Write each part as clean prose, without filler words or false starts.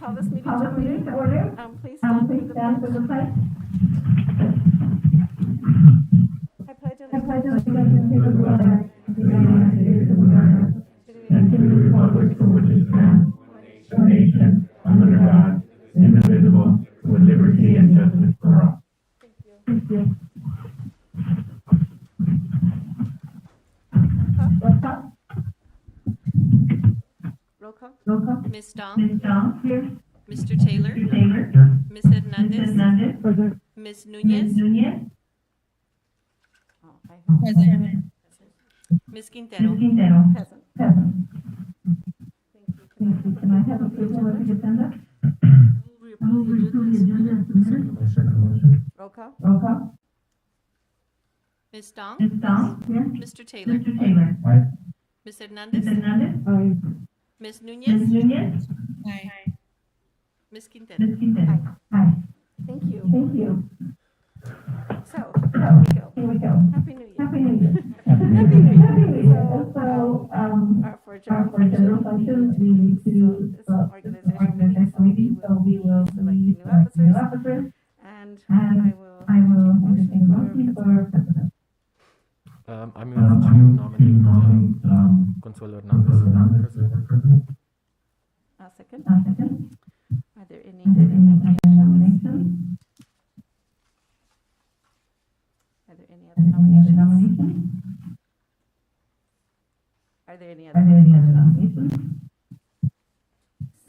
call this meeting to order. Please stand for the pledge. I pledge allegiance to the flag of the United States of America and to the republic for which it stands, one nation, under God, indivisible, with liberty and justice for all. Thank you. Roll call. Roll call. Ms. Dong, Ms. Dong, here. Mr. Taylor, Mr. Taylor. Ms. Hernandez, Present. Ms. Ms. Nunez, Nunez. Present. Ms. Quintero. Ms. Quintero. Present. Thank you. Can I have approval of the agenda? Roll call. Roll call. Ms. Dong, Ms. Dong, here. Mr. Taylor, Mr. Taylor. Ms. Ms. Hernandez, Hernandez. Ms. Ms. Nunez, Nunez. Aye. Ms. Quintero. Ms. Quintero. Aye. Thank you. Thank you. So, here we go. Happy New Year. Happy New Year. Happy New Year. Happy New Year. So, for general functions, we need to this organization meeting, so we will select new officers, and I will entertain a motion for president. I move to nominate Consuelo Hernandez for president. I'll second. Are there any other nominations? Are there any other nominations? Are there any other nominations?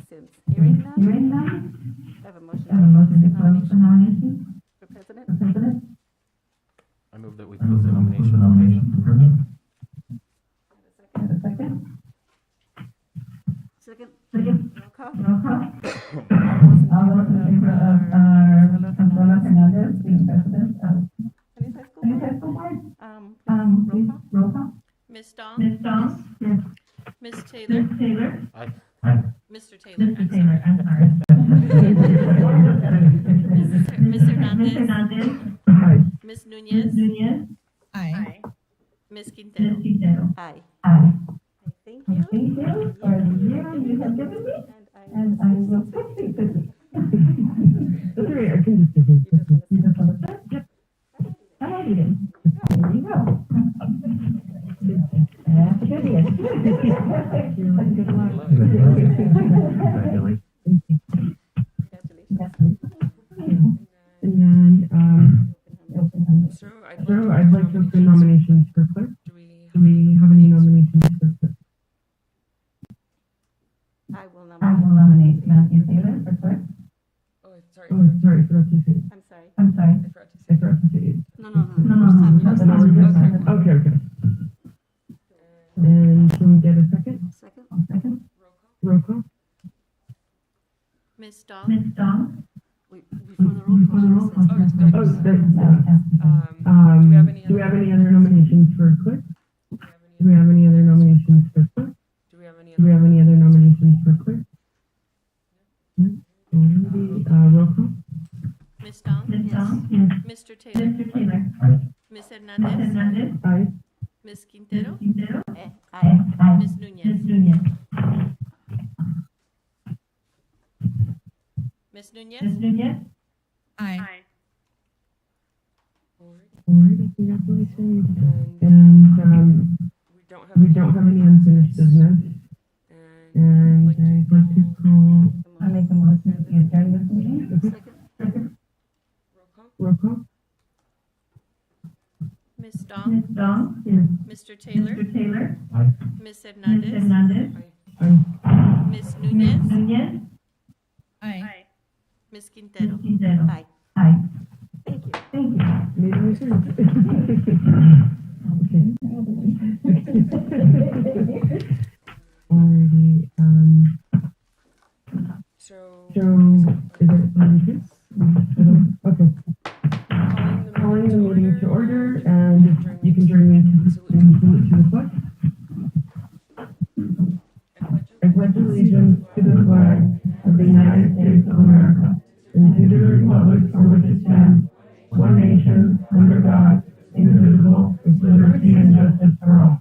Since hearing none, I have a motion to close the nomination for president. I move that we close the nomination for president. Have a second. Second. Roll call. All those in favor of Consuelo Hernandez being president of Sunnyside School Board? Please roll call. Ms. Dong, Ms. Dong? Yes. Ms. Taylor, Ms. Taylor? Aye. Mr. Taylor, Mr. Taylor, I'm sorry. Ms. Hernandez, Hernandez? Ms. Ms. Nunez, Nunez? Aye. Ms. Ms. Quintero. Quintero? Aye. Aye. Thank you for the year you have given me, and I will fix it. That's all right, I can just do this. You just want to start? Yep. I'm ready then. There you go. That's a good year. Good luck. Congratulations. And then, So I'd like to open nominations for clerk. Do we Do we have any nominations for clerk? I will nominate Matthew Taylor for clerk. Oh, sorry. Oh, sorry, I forgot to say. I'm sorry. I forgot to say. No. First time. Okay. And can we get a second? Second. Roll call? Ms. Dong, Ms. Dong? Before the roll call. Oh, do we have any other nominations for clerk? Do we have any other nominations for clerk? do we have any Do we have any other nominations for clerk? No? Alrighty, roll call? Ms. Dong, Ms. Dong? Yes. Mr. Taylor, Mr. Taylor? Ms. Ms. Hernandez, Hernandez? Aye. Ms. Quintero, Quintero? Aye. Ms. Nunez, Ms. Nunez? Ms. Nunez, Ms. Nunez? Aye. Alrighty, congratulations. And, we don't have any unfinished business. And I'd like to call, I make a motion to adjourn this meeting. Second. roll call? Ms. Dong, Ms. Dong? Yes. Mr. Taylor, Mr. Taylor? Ms. Ms. Hernandez, Hernandez? Aye. Ms. Ms. Nunez, Nunez? Aye. Ms. Ms. Quintero. Quintero? Aye. Aye. Thank you. Meeting adjourned. Okay. Alrighty, So, so, is it on Okay. Calling the meeting to order, and you can join me in salute to the flag. I pledge allegiance to the flag of the United States of America and to the republic for which it stands, one nation, under God, indivisible, with liberty and justice for all.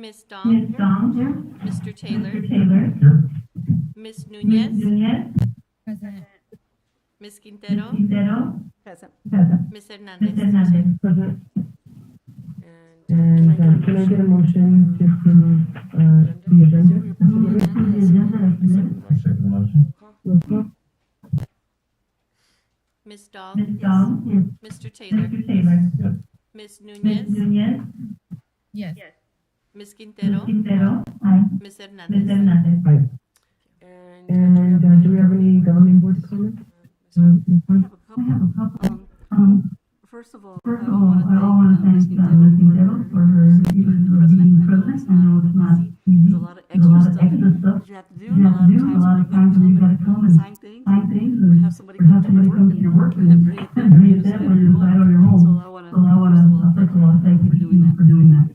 Ms. Dong, Dong here. Mr. Taylor, Taylor. Here. Ms. Nunez, Present. Ms. Quintero, Quintero. Present. Present. Ms. Ms. Hernandez. Hernandez. Present. And And can I get a motion to approve the agenda? Second motion. Roll call. Ms. Dong, Ms. Dong. Yes. Mr. Taylor, Mr. Taylor. Yes. Ms. Ms. Nunez, Nunez. Yes. Ms. Quintero, Quintero. Aye. Ms. Ms. Hernandez. Hernandez. Aye. And And do we have any governing board comments? I have a couple. First of all, First of all, I want to thank Ms. Quintero for her being present. I know it's not easy. there's a lot of extra stuff stuff that you have to do. you have to do. A lot of times when you gotta come and sign things, sign things or and have somebody or have come to somebody come to your work and bring it there, bring it there when you decide on your home. So I want So I want to, first of all, thank you for doing that.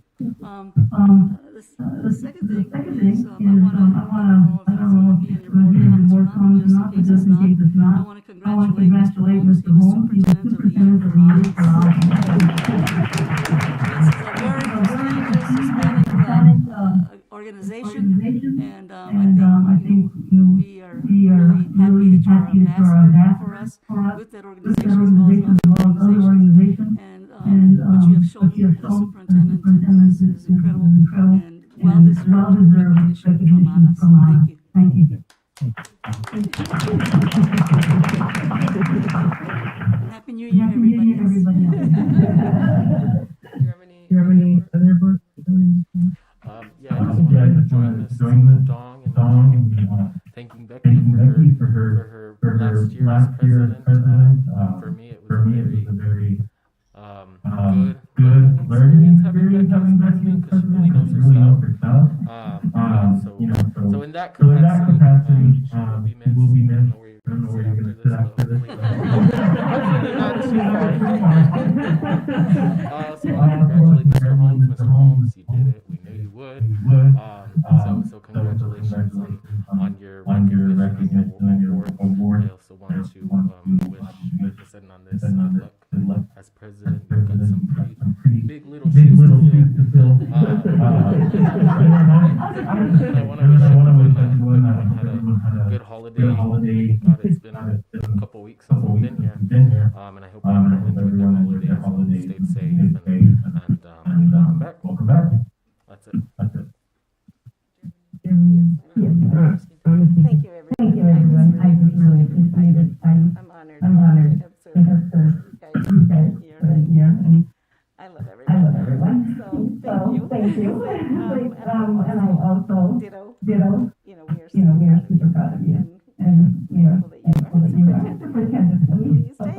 The second thing is, is, I don't know if it's going to be in your board comments or not, but just in case it's I not, want to I want to congratulate Mr. Holmes. He was superintendent of the year for all. It's a very prestigious Hispanic organization, and I think we are really happy that you're our ambassador for us with that organization as well as other organizations. And what you have shown the superintendent is incredible and well-deserved recognition from Anna. Thank you. Happy New Year, everybody. Do you have any other board? Yeah, I just wanted to join this Dong and thanking Becky for her last year as president. For me, it was a very good learning experience having Becky as president because she really knows her stuff. So in that capacity, she will be missed. I don't know where you're going to sit after this. Not too far. So congratulate Mr. Holmes. Mr. Holmes, you did it. We knew you would. So congratulations on your recognition and your award. I also want to wish Ms. Hernandez good luck as president. You've got some pretty big little shoes to fill. I want to wish everyone had a good holiday. God, it's been a couple weeks since we've been here. And I hope everyone enjoyed their holidays, stayed safe, and welcome back. That's it. Thank you, everyone. I just really appreciate it. I'm honored to have served you guys here. And I love everyone. So thank you. And I also ditto. We are super proud of you. And we are thankful that you are superintendent. Please stay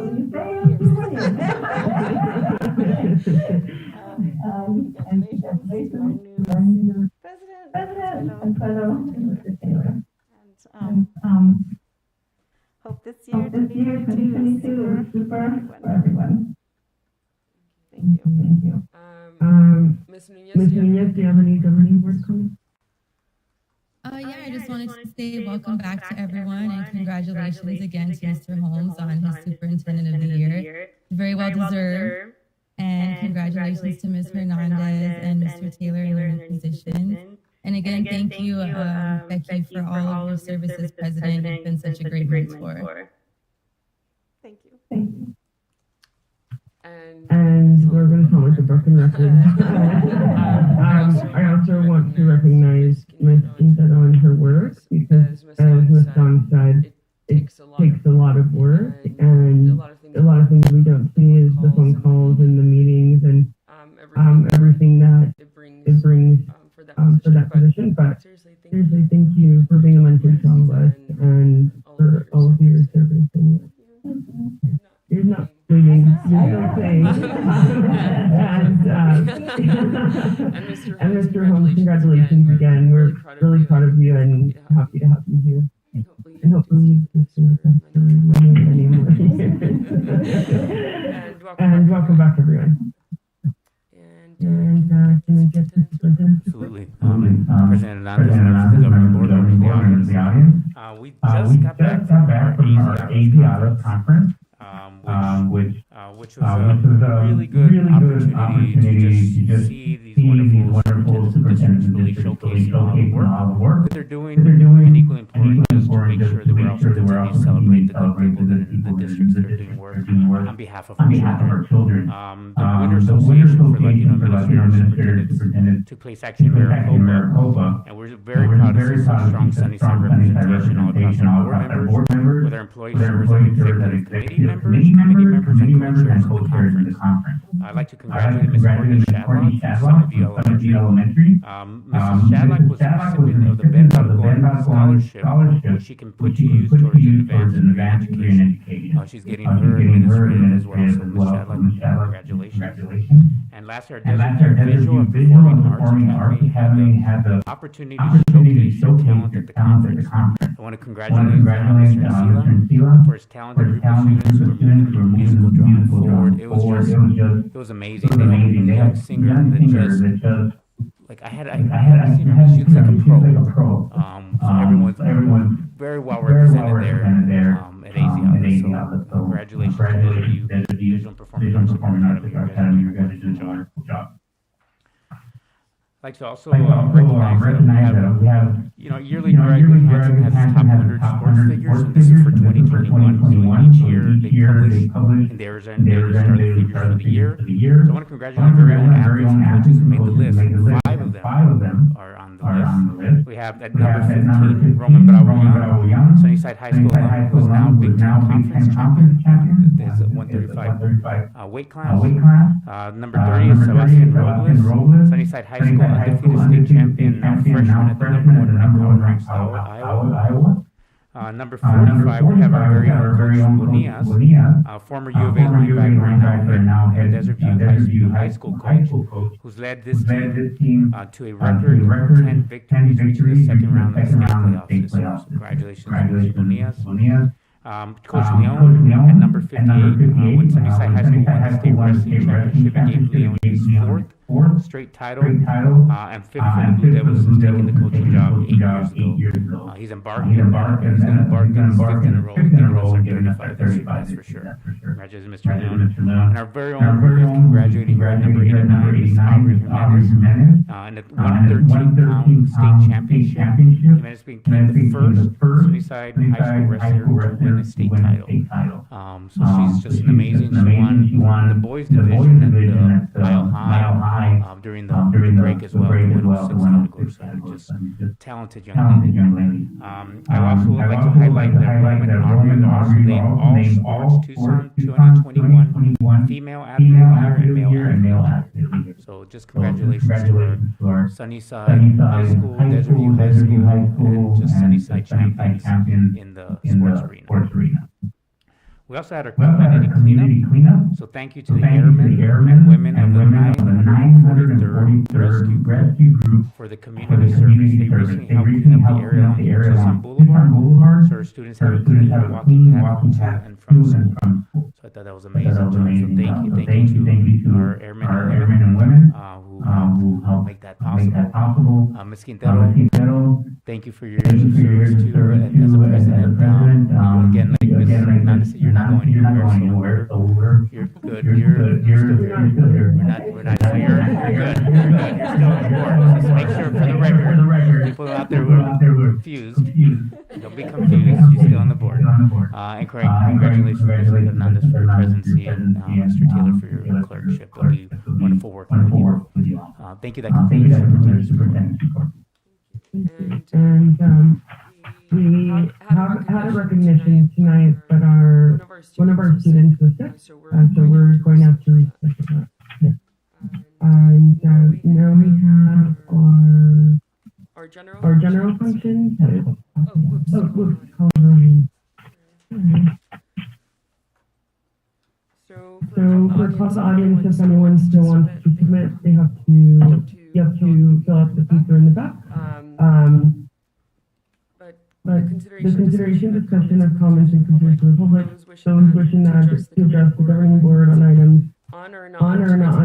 and congratulations to our new president and fellow Mr. Taylor. And hope this year 2022 is super for everyone. Thank you. Ms. Ms. Nunez, do you have any governing board comments? Yeah, I just wanted to say welcome back to everyone and congratulations again to Mr. Holmes on his Superintendent of the Year. Very well deserved. And congratulations to Ms. Hernandez and Mr. Taylor in their new positions. And again, thank you, Becky, for all of your service as president. You've been such a great mentor. Thank you. And we're going to come with a broken record. I also want to recognize Ms. Quintero and her work because, as Ms. Dong said, it takes a lot of work, and a lot of things we don't see is the phone calls and the meetings and everything that it brings for that position. But seriously, thank you for being a mentor to all of us and for all of your service. And you're not leaving, you're okay. And Mr. Holmes, congratulations again. We're really proud of you and happy to have you here. And hopefully you can serve us for many more years. And welcome back, everyone. And can we get the superintendent? Absolutely. President Hernandez, the governing board members in the audience. We just got back from our AZ Auto conference, which was a really good opportunity to just see these wonderful superintendents and districts really showcasing all the work that they're doing, and equally important is is to make sure that we're also continuing to celebrate the good people in the districts that are doing work on behalf of our children. The Winter Association for Latino Administrators Superintendents took place actually in Maricopa, and we're very proud to see such strong Sunnyside representation all across our board members, with our employees serve as executive committee members, and co-chairs in the conference. I'd like to I'd like congratulate to Ms. congratulate Courtney Ms. Courtney Shadlock Shadlock from from Sunnysview Sunnysview Elementary. Elementary. Mrs. Shadlock was a recipient of the Ben Bottle Scholarship, which she can put to use towards an advanced degree in education. She's getting her administrative as well, so Ms. Shadlock, congratulations. And lastly, our And Desert lastly, our View Desert Visual View and Visual and Performing Arts Academy had the opportunity opportunity to showcase your talent at the conference. I want to I congratulate want to congratulate Mr. Mr. Nsila Nsila for his talented group of students who are students who are moving moving musical the drama musical forward. drama It was forward. just, It was amazing. it was They had amazing. a They young had singer young that singer just, that just like, I I had had seen I her, had she was like a she was like a pro. pro. So everyone's Very well very well represented there at AZ at Outlet. AZ So Outlet. So congratulations to those of you, Visual Visual and Performing Arts Academy. Academy. You guys did a wonderful job. I'd like to also Like also recognize that we have, yearly Greg Hansen has his top 100 sports figures, and this is for 2021. So each year they publish in theirs and daily there's star daily figures start for the the year. year. So I want to congratulate our very own athletes and coaches who made the list. Five of them are on the list. We have at number 15, Roman Bravo Young, Sunnyside High School alum, who is now Big Ten Conference champion. There's a 135 weight class. Number 30 is Sebastian Robles, Sunnyside High School undefeated state champion, now freshman at the number one ranked Iowa. Number 45, we have our very own coach Bonias, former U of A linebacker, now head Desert View High School coach, who's led this team to a record 10 victories, reaching the second round of the state playoffs. So congratulations to Bonias. Coach Leon at number 58, when Sunnyside High School won the state wrestling championship, it gave Leon his fourth straight title, and fifth for the Blue Devils since taking the coaching job 8 years ago. He's going to embark on his fifth in a row, getting us our 35 this year, that's for sure. Congratulations, Mr. Leon. And our very own is congratulating here at number 89, Ms. Aubrey Jimenez, in the 113-pound state championship. Jimenez became the first Sunnyside High School wrestler to win a state title. So she's just an amazing. She won the boys division at the Mile High during the break as well. To win 6 categories. So just talented young lady. I also would like to highlight that Roman and Aubrey also named All Sports Tucson 2021 Female Athlete of the Year and Male Athlete of the Year. So just congratulations to our Sunnyside High School, Desert View High School, and just Sunnyside champions in the sports arena. We also had our community cleanup. So thank you to the airmen and women of the 943rd Rescue Group for the community service. They recently helped clean up the area on Tucson Boulevard, so our students have a clean walking path to and from school. So I thought that was amazing. So thank you to our airmen and women who helped make that possible. Ms. Quintero, thank you for your service too as a president. Again, like Ms. Hernandez said, you're not going anywhere, so you're good. You're still here. We're not. So you're good. You're still on board. Just make sure for the record, people out there who are confused, don't be confused. You're still on the board. And congratulations, Ms. Hernandez, for your presidency, and Mr. Taylor for your clerkship. It'll be wonderful working with you. Thank you. That concludes the superintendent's report. And We had a recognition tonight, but one of our students was sick, so we're going to have to reschedule that. Yeah. And now we have our general function. So for across the audience, if anyone still wants to submit, you have to fill out the paper in the back. But the consideration, discussion of comments and concerns from the public, those wishing to address the governing board on items on or not on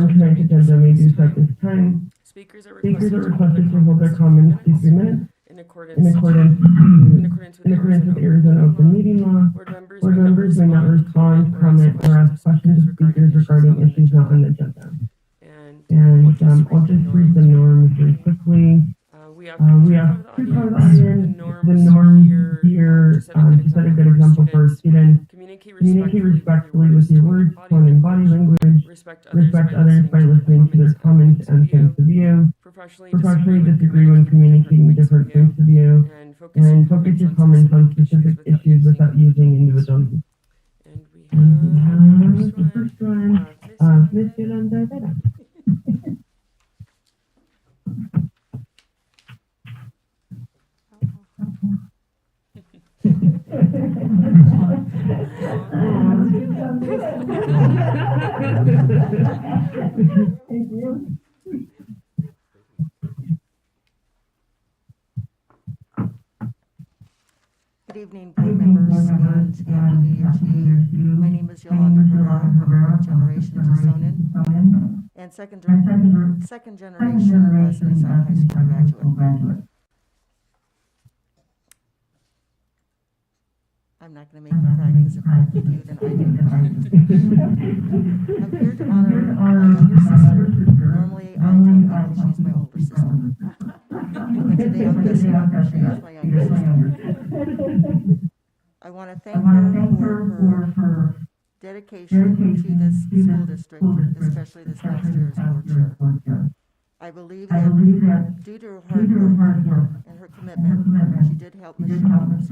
tonight's agenda may do so at this time. Speakers are requested to hold their comments to 3 minutes in accordance with Arizona Open Meeting Law. Board members may not respond, comment, or ask questions of speakers regarding issues not on the agenda. I'll just read the norms very quickly. We have We have two two for for the the audience. audience. The norms here, just set a good example for a student. Communicate Communicate respectfully with your words, tone, and body language. Respect Respect others by listening to their comments and points of view. Professionally disagree when communicating different points of view. And And focus your comments on specific issues without using individual. And we And have the first one, Miss Yolanda Vera. Thank you. Good evening, board members, and happy New Year to you. My name is Yolanda Herrera, Generation to Sonin, and second generation Sunnyside High School graduate. I'm not going to make you cry because if you do, then I do. I'm here to honor my younger sister. Normally, I tell people she's my older sister. But today I'm guessing she is my younger sister. I want to thank her for her dedication to this school district, especially this last year's board chair. I believe that due to her hard work and her commitment, she did help Ms. Holmes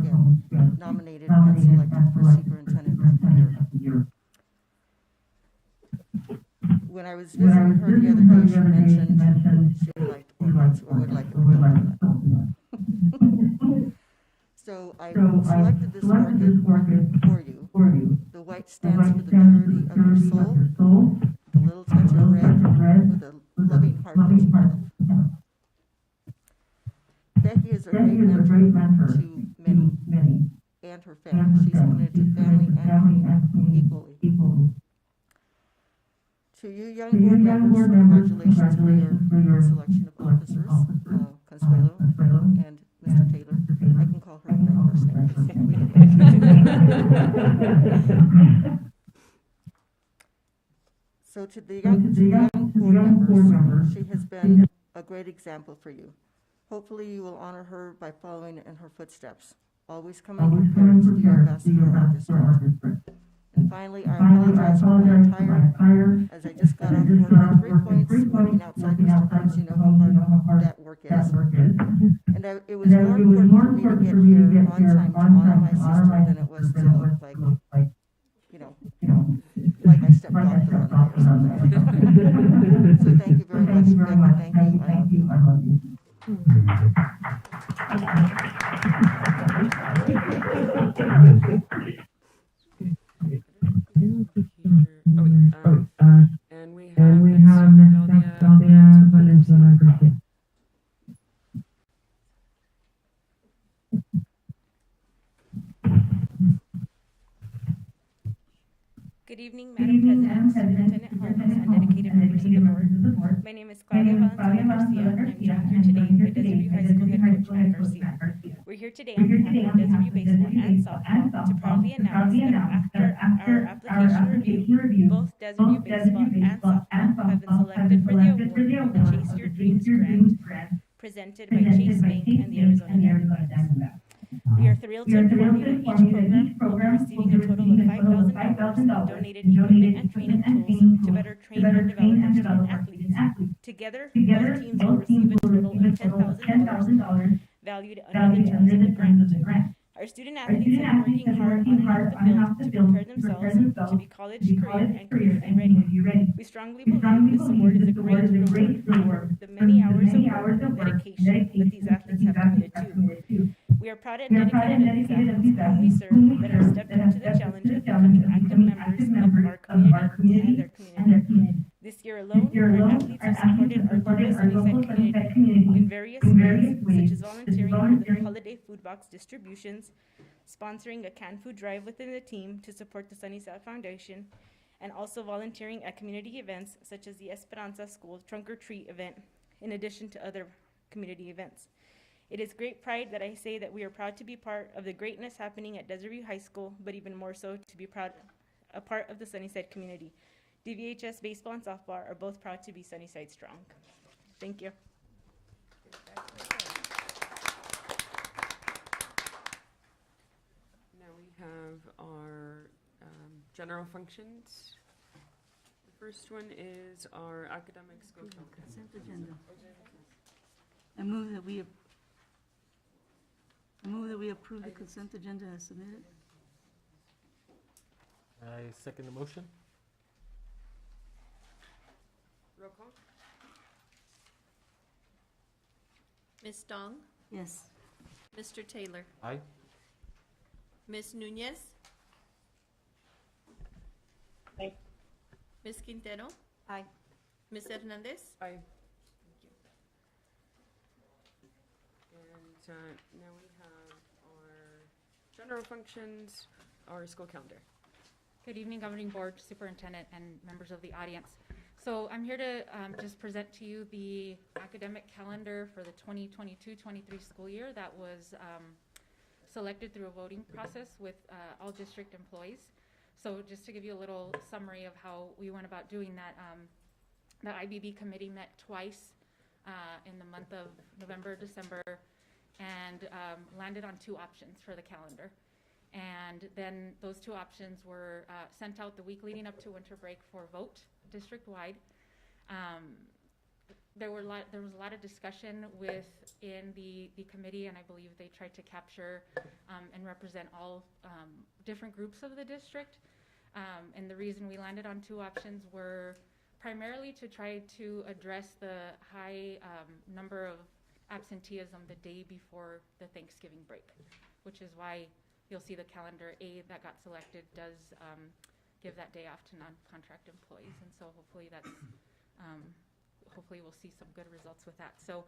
get nominated and selected for Superintendent of the Year. When I was visiting her the other day, she mentioned she liked orchids, or would like to that. So I selected this orchid for you. The white stands for the purity of your soul, the little touch of red with a loving heart that's love. Becky is a great mentor to many and her family. She's committed to family and community equally. To you young board members, congratulations for your selection of officers, Consuelo and Mr. Taylor. I can call her by first name. So to the young board members, she has been a great example for you. Hopefully you will honor her by following in her footsteps, always coming prepared to do your best for our district. And finally, I apologize for my attire, as I just got off work with 3 points, working outside Mr. Cruz, you know how hard that work is. And it was more important for me to get here on time to honor my sister than it was to look like, you know, like I stepped off the runway or something. So thank you very much, Becky. Thank you. I love you. And we have Miss Claudia Valenzuela Garcia. Good evening, Madam President, Superintendent Holmes, and dedicated members of the board. My name is Claudia Valenzuela Garcia, and I'm joined here today by Desert View High School head coach Matt Garcia. We're here today on behalf of Desert View Baseball and Softball to proudly announce that after our application review, both Desert View Baseball and Softball have been selected for the award of the Chase Your Dreams Grant presented by Chase Bank and the Arizona Diamondbacks. We are thrilled to inform you that each program will be receiving a total of $5,000 in donated equipment and training tools to better train and develop our student athletes. Together, both teams will receive a total of $10,000 valued under the terms of the grant. Our student athletes have been working hard on and off the field to prepare themselves to be college, career, and community ready. We strongly believe this award is a great reward for the many hours of work and dedication that these athletes have committed to. We are proud and dedicated of these athletes whom we serve that have stepped up to the challenge of becoming active members of our community and their community. This year alone, our athletes have supported our local Sunnyside community in various ways, such as volunteering for the holiday food box distributions, sponsoring a canned food drive within the team to support the Sunnyside Foundation, and also volunteering at community events such as the Esperanza School Trunk or Treat event, in addition to other community events. It is great pride that I say that we are proud to be part of the greatness happening at Desert View High School, but even more so to be a part of the Sunnyside community. DVHS baseball and softball are both proud to be Sunnyside strong. Thank you. Now we have our general functions. The first one is our academic school calendar. Consent agenda. I move that we approve the consent agenda as submitted. I second the motion. Roll call. Ms. Dong, Yes. Mr. Taylor, Aye. Ms. Nunez. Aye. Ms. Quintero, Aye. Ms. Hernandez. Aye. And now we have our general functions, our school calendar. Good evening, Governing Board, Superintendent, and members of the audience. So I'm here to just present to you the academic calendar for the 2022-23 school year that was selected through a voting process with all district employees. So just to give you a little summary of how we went about doing that, the IBB committee met twice in the month of November, December, and landed on 2 options for the calendar. And then those 2 options were sent out the week leading up to winter break for vote district-wide. There was a lot of discussion within the committee, and I believe they tried to capture and represent all different groups of the district. And the reason we landed on 2 options were primarily to try to address the high number of absenteeism the day before the Thanksgiving break, which is why you'll see the calendar A that got selected does give that day off to non-contract employees. And so hopefully that's, hopefully we'll see some good results with that. So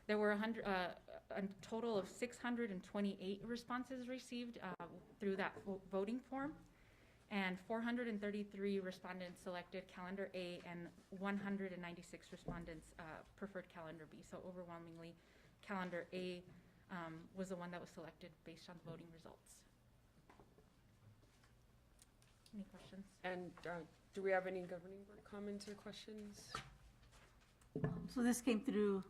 there were a total of 628 responses received through that voting form, and 433 respondents selected calendar A, and 196 respondents preferred calendar B. So overwhelmingly, calendar A was the one that was selected based on the voting results. Any questions? And do we have any governing board comments or questions? So this came through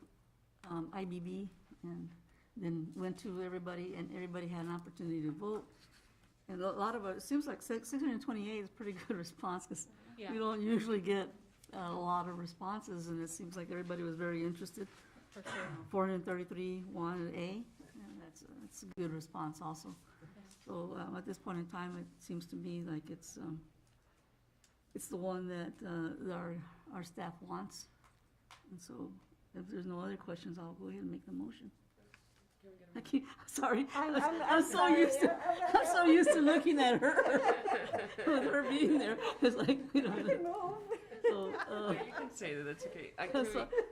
IBB and then went to everybody, and everybody had an opportunity to vote. And a lot of it seems like 628 is a pretty good response, because Yeah. we don't usually get a lot of responses, and it seems like everybody was very interested. For sure. 433 wanted A, and that's a good response also. So at this point in time, it seems to me like it's the one that our staff wants. And so if there's no other questions, I'll go ahead and make the motion. Sorry, I'm so used to looking at her with her being there. It's like, you know. So, You can say that, that's okay.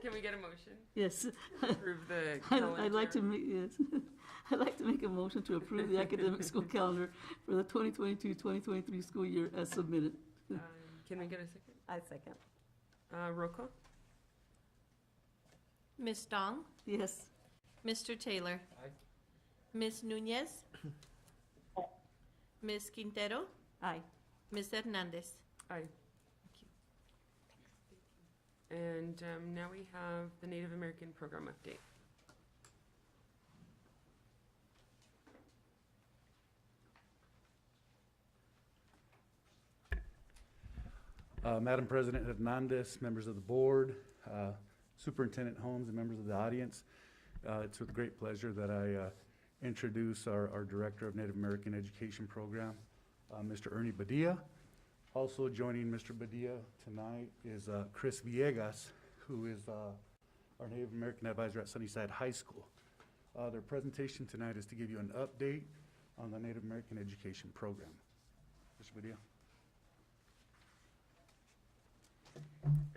Can we get a motion? yes. to Approve the calendar. I'd like to make a motion to approve the academic school calendar for the 2022-2023 school year as submitted. Can we get a second? I second. Roll call. Ms. Dong, Yes. Mr. Taylor. Aye. Ms. Nunez. Ms. Quintero, Aye. Ms. Hernandez. Aye. And now we have the Native American program update. Madam President Hernandez, members of the board, Superintendent Holmes, and members of the audience, it's with great pleasure that I introduce our Director of Native American Education Program, Mr. Ernie Badilla. Also joining Mr. Badilla tonight is Chris Villegas, who is our Native American advisor at Sunnyside High School. Their presentation tonight is to give you an update on the Native American Education Program. Mr. Badilla.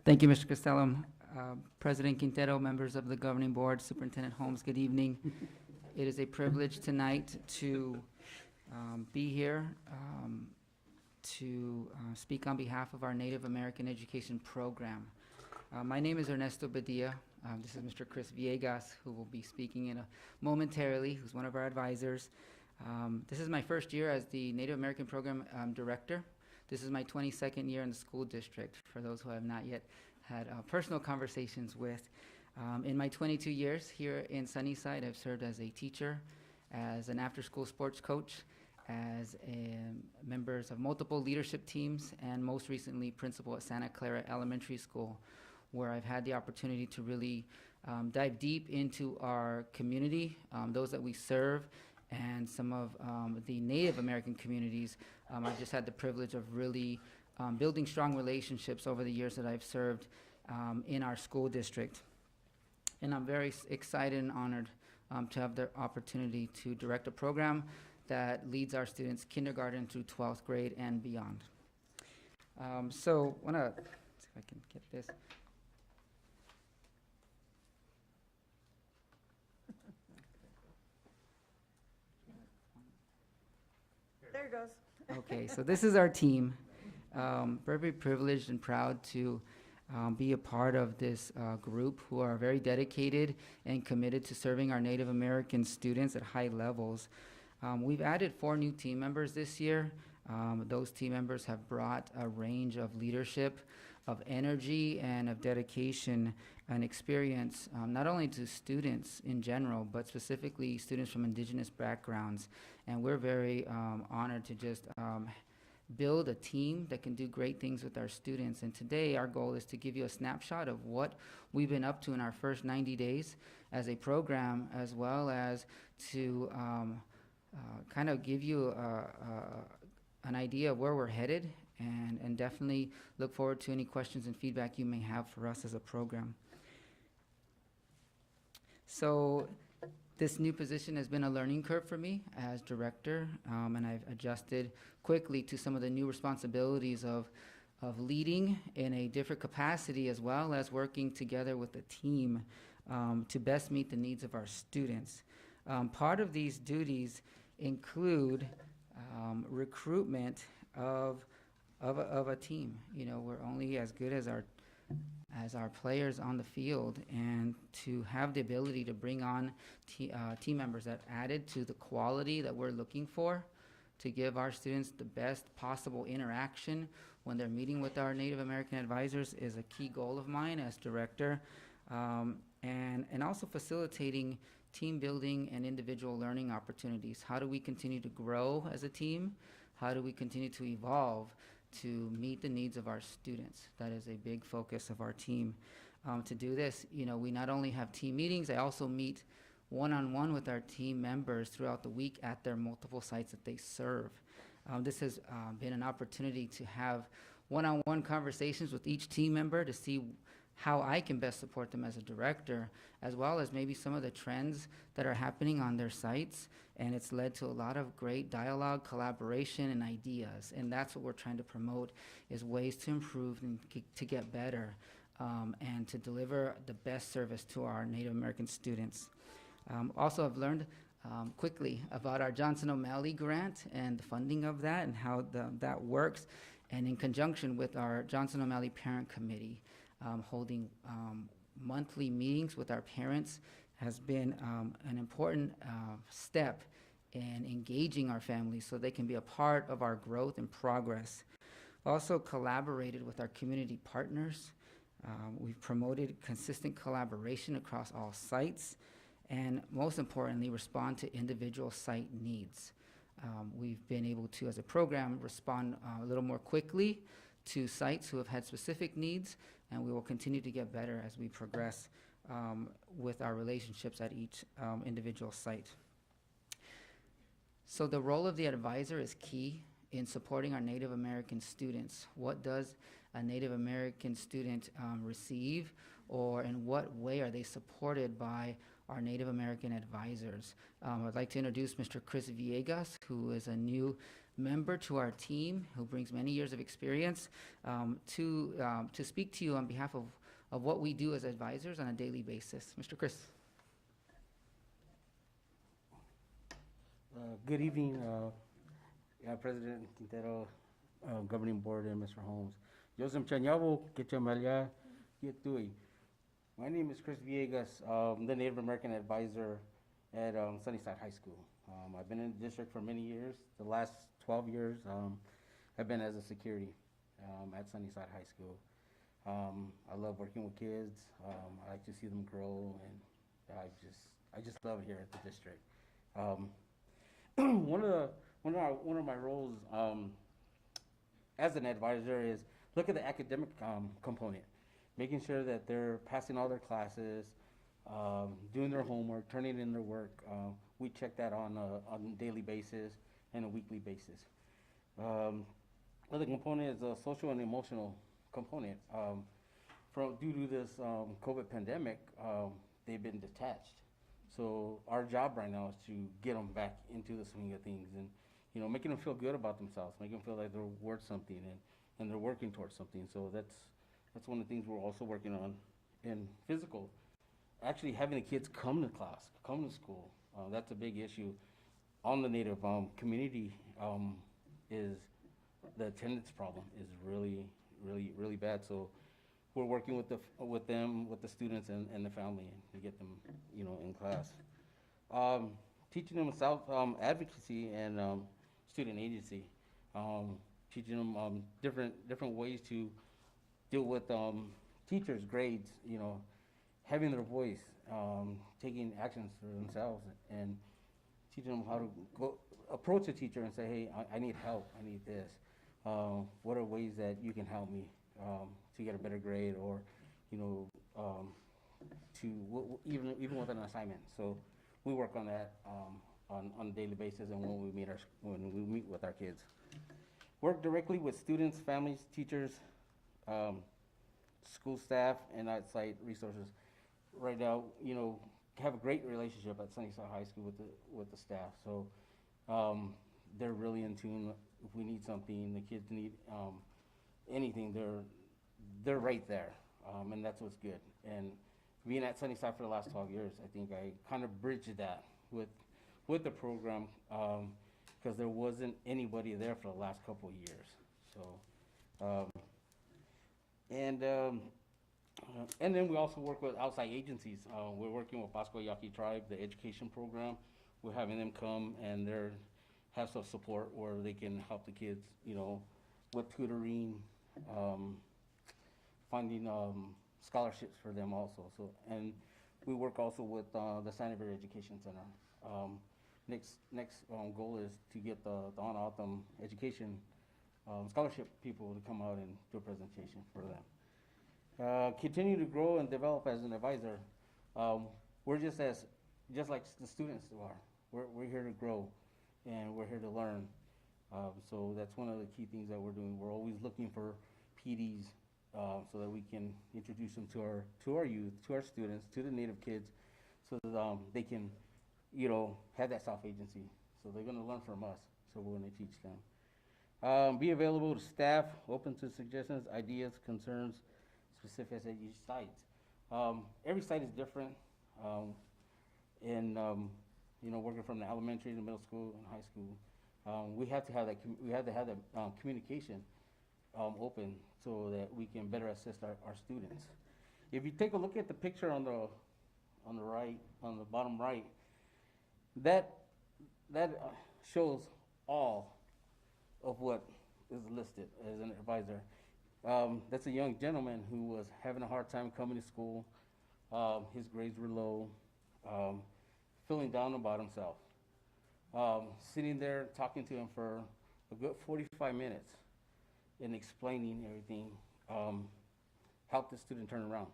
Thank you, Mr. Costello. President Quintero, members of the governing board, Superintendent Holmes, good evening. It is a privilege tonight to be here to speak on behalf of our Native American Education Program. My name is Ernesto Badilla. This is Mr. Chris Villegas, who will be speaking momentarily, who's one of our advisors. This is my first year as the Native American Program Director. This is my 22nd year in the school district, for those who have not yet had personal conversations with. In my 22 years here in Sunnyside, I've served as a teacher, as an after-school sports coach, as members of multiple leadership teams, and most recently principal at Santa Clara Elementary School, where I've had the opportunity to really dive deep into our community, those that we serve, and some of the Native American communities. I've just had the privilege of really building strong relationships over the years that I've served in our school district. And I'm very excited and honored to have the opportunity to direct a program that leads our students kindergarten through 12th grade and beyond. So I want to see if I can get this. There it goes. Okay, so this is our team. Very privileged and proud to be a part of this group who are very dedicated and committed to serving our Native American students at high levels. We've added 4 new team members this year. Those team members have brought a range of leadership, of energy, and of dedication and experience, not only to students in general, but specifically students from indigenous backgrounds. And we're very honored to just build a team that can do great things with our students. And today our goal is to give you a snapshot of what we've been up to in our first 90 days as a program, as well as to kind of give you an idea of where we're headed, and definitely look forward to any questions and feedback you may have for us as a program. So this new position has been a learning curve for me as director, and I've adjusted quickly to some of the new responsibilities of leading in a different capacity, as well as working together with a team to best meet the needs of our students. Part of these duties include recruitment of a team. You know, we're only as good as our players on the field, and to have the ability to bring on team members that added to the quality that we're looking for, to give our students the best possible interaction when they're meeting with our Native American advisors, is a key goal of mine as director, and also facilitating team building and individual learning opportunities. How do we continue to grow as a team? How do we continue to evolve to meet the needs of our students? That is a big focus of our team. To do this, you know, we not only have team meetings, I also meet one-on-one with our team members throughout the week at their multiple sites that they serve. This has been an opportunity to have one-on-one conversations with each team member to see how I can best support them as a director, as well as maybe some of the trends that are happening on their sites. And it's led to a lot of great dialogue, collaboration, and ideas. And that's what we're trying to promote, is ways to improve and to get better, and to deliver the best service to our Native American students. Also, I've learned quickly about our Johnson O'Malley grant and the funding of that, and how that works. And in conjunction with our Johnson O'Malley Parent Committee, holding monthly meetings with our parents has been an important step in engaging our families so they can be a part of our growth and progress. Also collaborated with our community partners. We've promoted consistent collaboration across all sites, and most importantly, respond to individual site needs. We've been able to, as a program, respond a little more quickly to sites who have had specific needs, and we will continue to get better as we progress with our relationships at each individual site. So the role of the advisor is key in supporting our Native American students. What does a Native American student receive, or in what way are they supported by our Native American advisors? I'd like to introduce Mr. Chris Villegas, who is a new member to our team, who brings many years of experience to speak to you on behalf of what we do as advisors on a daily basis. Mr. Chris. Good evening, President Quintero, Governing Board, and Mr. Holmes. Joseph Chanyabo, Ketchamalia, Yetui. My name is Chris Villegas. I'm the Native American advisor at Sunnyside High School. I've been in the district for many years, the last 12 years have been as a security at Sunnyside High School. I love working with kids. I like to see them grow, and I just love it here at the district. One of my roles as an advisor is look at the academic component, making sure that they're passing all their classes, doing their homework, turning in their work. We check that on a daily basis and a weekly basis. Other component is a social and emotional component. Due to this COVID pandemic, they've been detached. So our job right now is to get them back into the swing of things, and making them feel good about themselves, making them feel like they're worth something, and they're working towards something. So that's one of the things we're also working on. In physical, actually having the kids come to class, come to school, that's a big issue on the Native community. Is the attendance problem is really bad. So we're working with the students and the family, and to get them in class. Teaching them self advocacy and student agency. Teaching them different ways to deal with teachers, grades, having their voice, taking actions for themselves, and teaching them how to go approach a teacher and say, hey, I need help, I need this. What are ways that you can help me to get a better grade, or even with an assignment. So we work on that on a daily basis, and when we meet with our kids. Work directly with students, families, teachers, school staff, and outside resources. Right now, have a great relationship at Sunnyside High School with the staff. So they're really in tune. If we need something, the kids need anything, they're right there, and that's what's good. And being at Sunnyside for the last 12 years, I think I kind of bridged that with the program, because there wasn't anybody there for the last couple of years. So, and then we also work with outside agencies. We're working with Pasco Yaqui Tribe, the education program. We're having them come, and have some support where they can help the kids, with tutoring, finding scholarships for them also. So, and we work also with the Sanibel Education Center. Next goal is to get the on-autumn education scholarship people to come out and do a presentation for them. Continue to grow and develop as an advisor. We're just like the students are. We're here to grow, and we're here to learn. So that's one of the key things that we're doing. We're always looking for PDs so that we can introduce them to our youth, to our students, to the Native kids, so that they can, have that self-agency. So they're going to learn from us. So we're going to teach them. Be available to staff, open to suggestions, ideas, concerns, specifics at each site. Every site is different. Working from the elementary to middle school and high school, we have to have that communication open so that we can better assist our students. If you take a look at the picture on the right, on the bottom right, that shows all of what is listed as an advisor. That's a young gentleman who was having a hard time coming to school. His grades were low, feeling down about himself. Sitting there talking to him for a good 45 minutes and explaining everything helped the student turn around.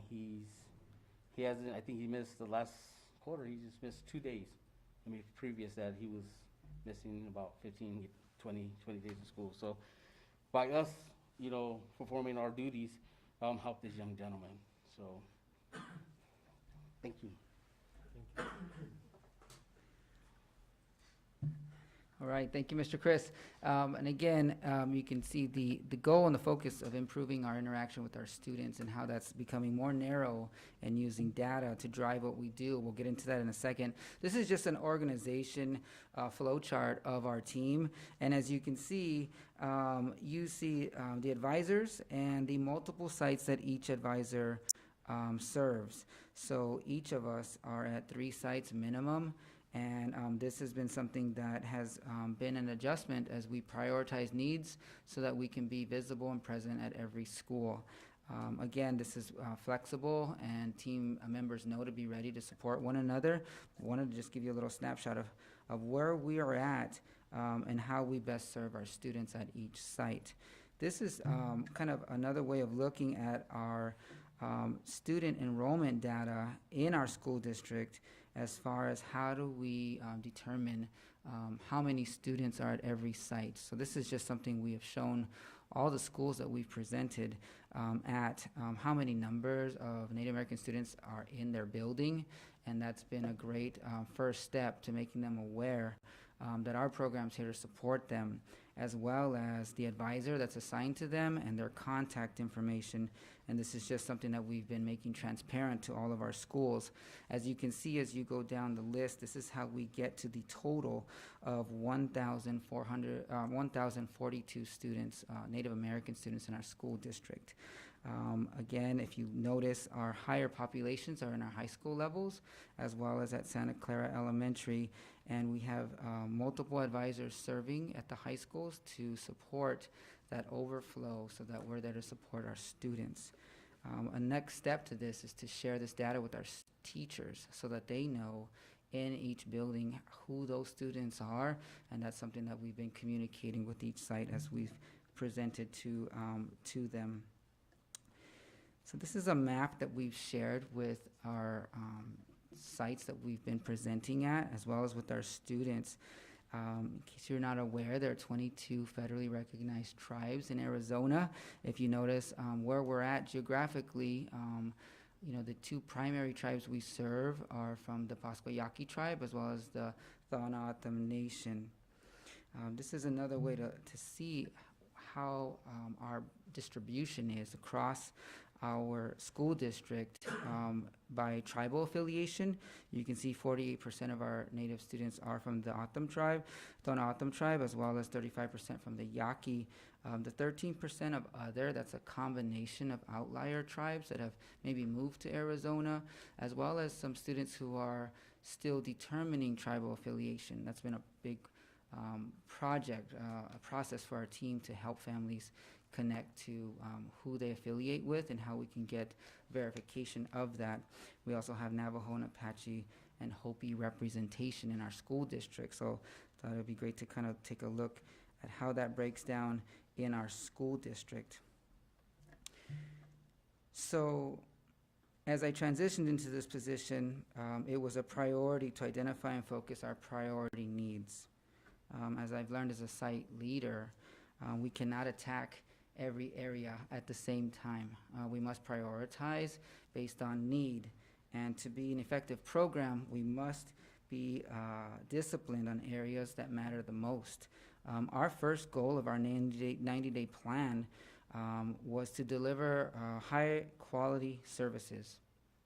He hasn't, I think he missed the last quarter, he just missed 2 days. Previous that he was missing about 15, 20 days of school. So by us, performing our duties, helped this young gentleman. So, thank you. All right, thank you, Mr. Chris. And again, you can see the goal and the focus of improving our interaction with our students and how that's becoming more narrow and using data to drive what we do. We'll get into that in a second. This is just an organization flow chart of our team. And as you can see, you see the advisors and the multiple sites that each advisor serves. So each of us are at 3 sites minimum, And this has been something that has been an adjustment as we prioritize needs so that we can be visible and present at every school. Again, this is flexible, and team members know to be ready to support one another. I wanted to just give you a little snapshot of where we are at and how we best serve our students at each site. This is kind of another way of looking at our student enrollment data in our school district as far as how do we determine how many students are at every site. So this is just something we have shown all the schools that we've presented at how many numbers of Native American students are in their building, and that's been a great first step to making them aware that our program's here to support them, as well as the advisor that's assigned to them and their contact information. And this is just something that we've been making transparent to all of our schools. As you can see, as you go down the list, this is how we get to the total of 1,042 students, Native American students in our school district. Again, if you notice, our higher populations are in our high school levels, as well as at Santa Clara Elementary, and we have multiple advisors serving at the high schools to support that overflow so that we're there to support our students. A next step to this is to share this data with our teachers so that they know in each building who those students are, and that's something that we've been communicating with each site as we've presented to them. So this is a map that we've shared with our sites that we've been presenting at, as well as with our students. In case you're not aware, there are 22 federally recognized tribes in Arizona. If you notice where we're at geographically, you know, the two primary tribes we serve are from the Pasquayaqui tribe as well as the Tohono-O'odham Nation. This is another way to see how our distribution is across our school district by tribal affiliation. You can see 48% of our Native students are from the O'odham tribe, Tohono-O'odham tribe, as well as 35% from the Yaqui. The 13% of other, that's a combination of outlier tribes that have maybe moved to Arizona, as well as some students who are still determining tribal affiliation. That's been a big project, a process for our team to help families connect to who they affiliate with and how we can get verification of that. We also have Navajo and Apache and Hopi representation in our school district. So I thought it would be great to kind of take a look at how that breaks down in our school district. So as I transitioned into this position, it was a priority to identify and focus our priority needs. As I've learned as a site leader, we cannot attack every area at the same time. We must prioritize based on need. And to be an effective program, we must be disciplined on areas that matter the most. Our first goal of our 90-day plan was to deliver high quality services,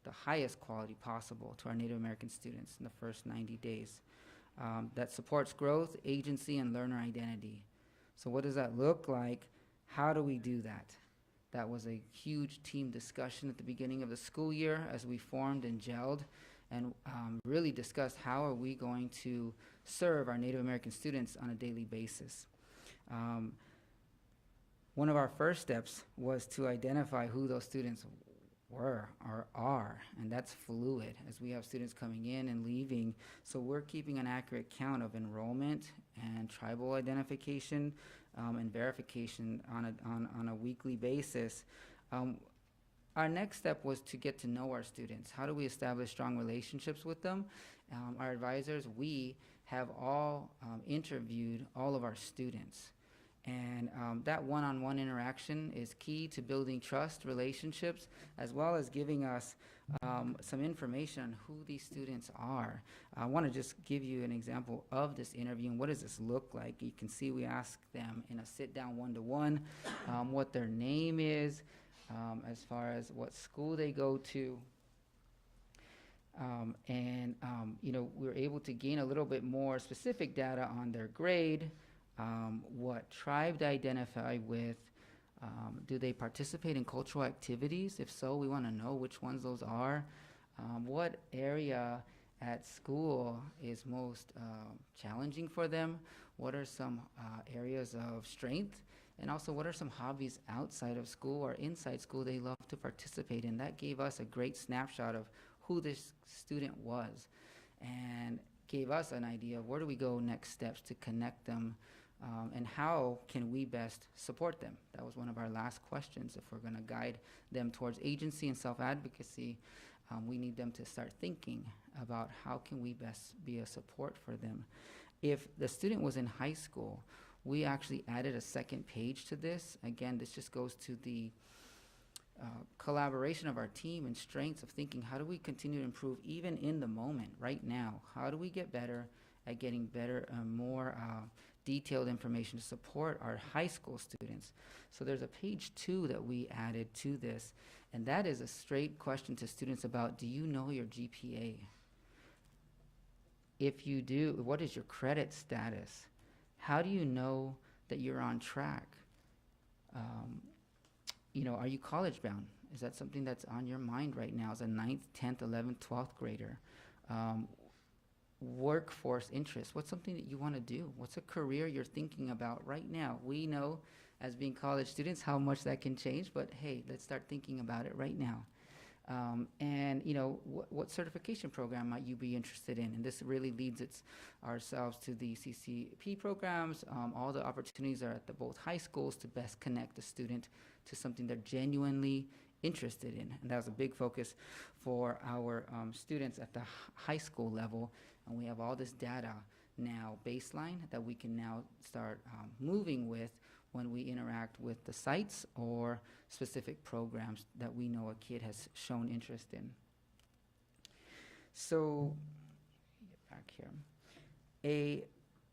the highest quality possible to our Native American students in the first 90 days. That supports growth, agency, and learner identity. So what does that look like? How do we do that? That was a huge team discussion at the beginning of the school year as we formed and gelled and really discussed how are we going to serve our Native American students on a daily basis. One of our first steps was to identify who those students were or are, and that's fluid as we have students coming in and leaving. So we're keeping an accurate count of enrollment and tribal identification and verification on a weekly basis. Our next step was to get to know our students. How do we establish strong relationships with them? Our advisors, we have all interviewed all of our students. And that one-on-one interaction is key to building trust, relationships, as well as giving us some information on who these students are. I want to just give you an example of this interview and what does this look like. You can see we ask them in a sit-down one-to-one what their name is, as far as what school they go to. You know, we were able to gain a little bit more specific data on their grade, what tribe they identify with, do they participate in cultural activities? If so, we want to know which ones those are. What area at school is most challenging for them? What are some areas of strength? And also, what are some hobbies outside of school or inside school they love to participate in? That gave us a great snapshot of who this student was and gave us an idea of where do we go next steps to connect them, and how can we best support them? That was one of our last questions. If we're going to guide them towards agency and self-advocacy, we need them to start thinking about how can we best be a support for them. If the student was in high school, we actually added a second page to this. Again, this just goes to the collaboration of our team and strengths of thinking, how do we continue to improve even in the moment, right now? How do we get better at getting better, more detailed information to support our high school students? So there's a page 2 that we added to this, and that is a straight question to students about, do you know your GPA? If you do, what is your credit status? How do you know that you're on track? Are you college bound? Is that something that's on your mind right now as a 9th, 10th, 11th, 12th grader? Workforce interest. What's something that you want to do? What's a career you're thinking about right now? We know as being college students how much that can change, but hey, let's start thinking about it right now. What certification program might you be interested in? And this really leads ourselves to the CCP programs. All the opportunities are at both high schools to best connect the student to something they're genuinely interested in. And that was a big focus for our students at the high school level. And we have all this data now, baseline, that we can now start moving with when we interact with the sites or specific programs that we know a kid has shown interest in. So, get back here. A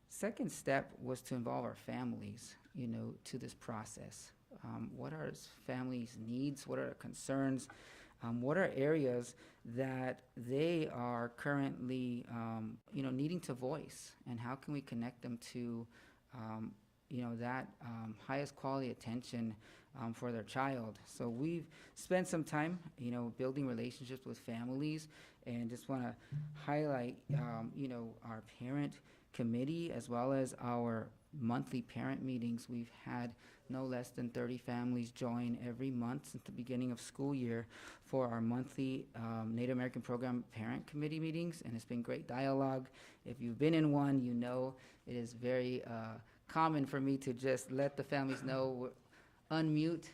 second step was to involve our families, to this process. What are families' needs? What are their concerns? What are areas that they are currently, needing to voice? And how can we connect them to that highest quality attention for their child? So we've spent some time, building relationships with families, and just want to highlight, our parent committee as well as our monthly parent meetings. We've had no less than 30 families join every month since the beginning of school year for our monthly Native American Program Parent Committee meetings, and it's been great dialogue. If you've been in one, you know it is very common for me to just let the families know, unmute,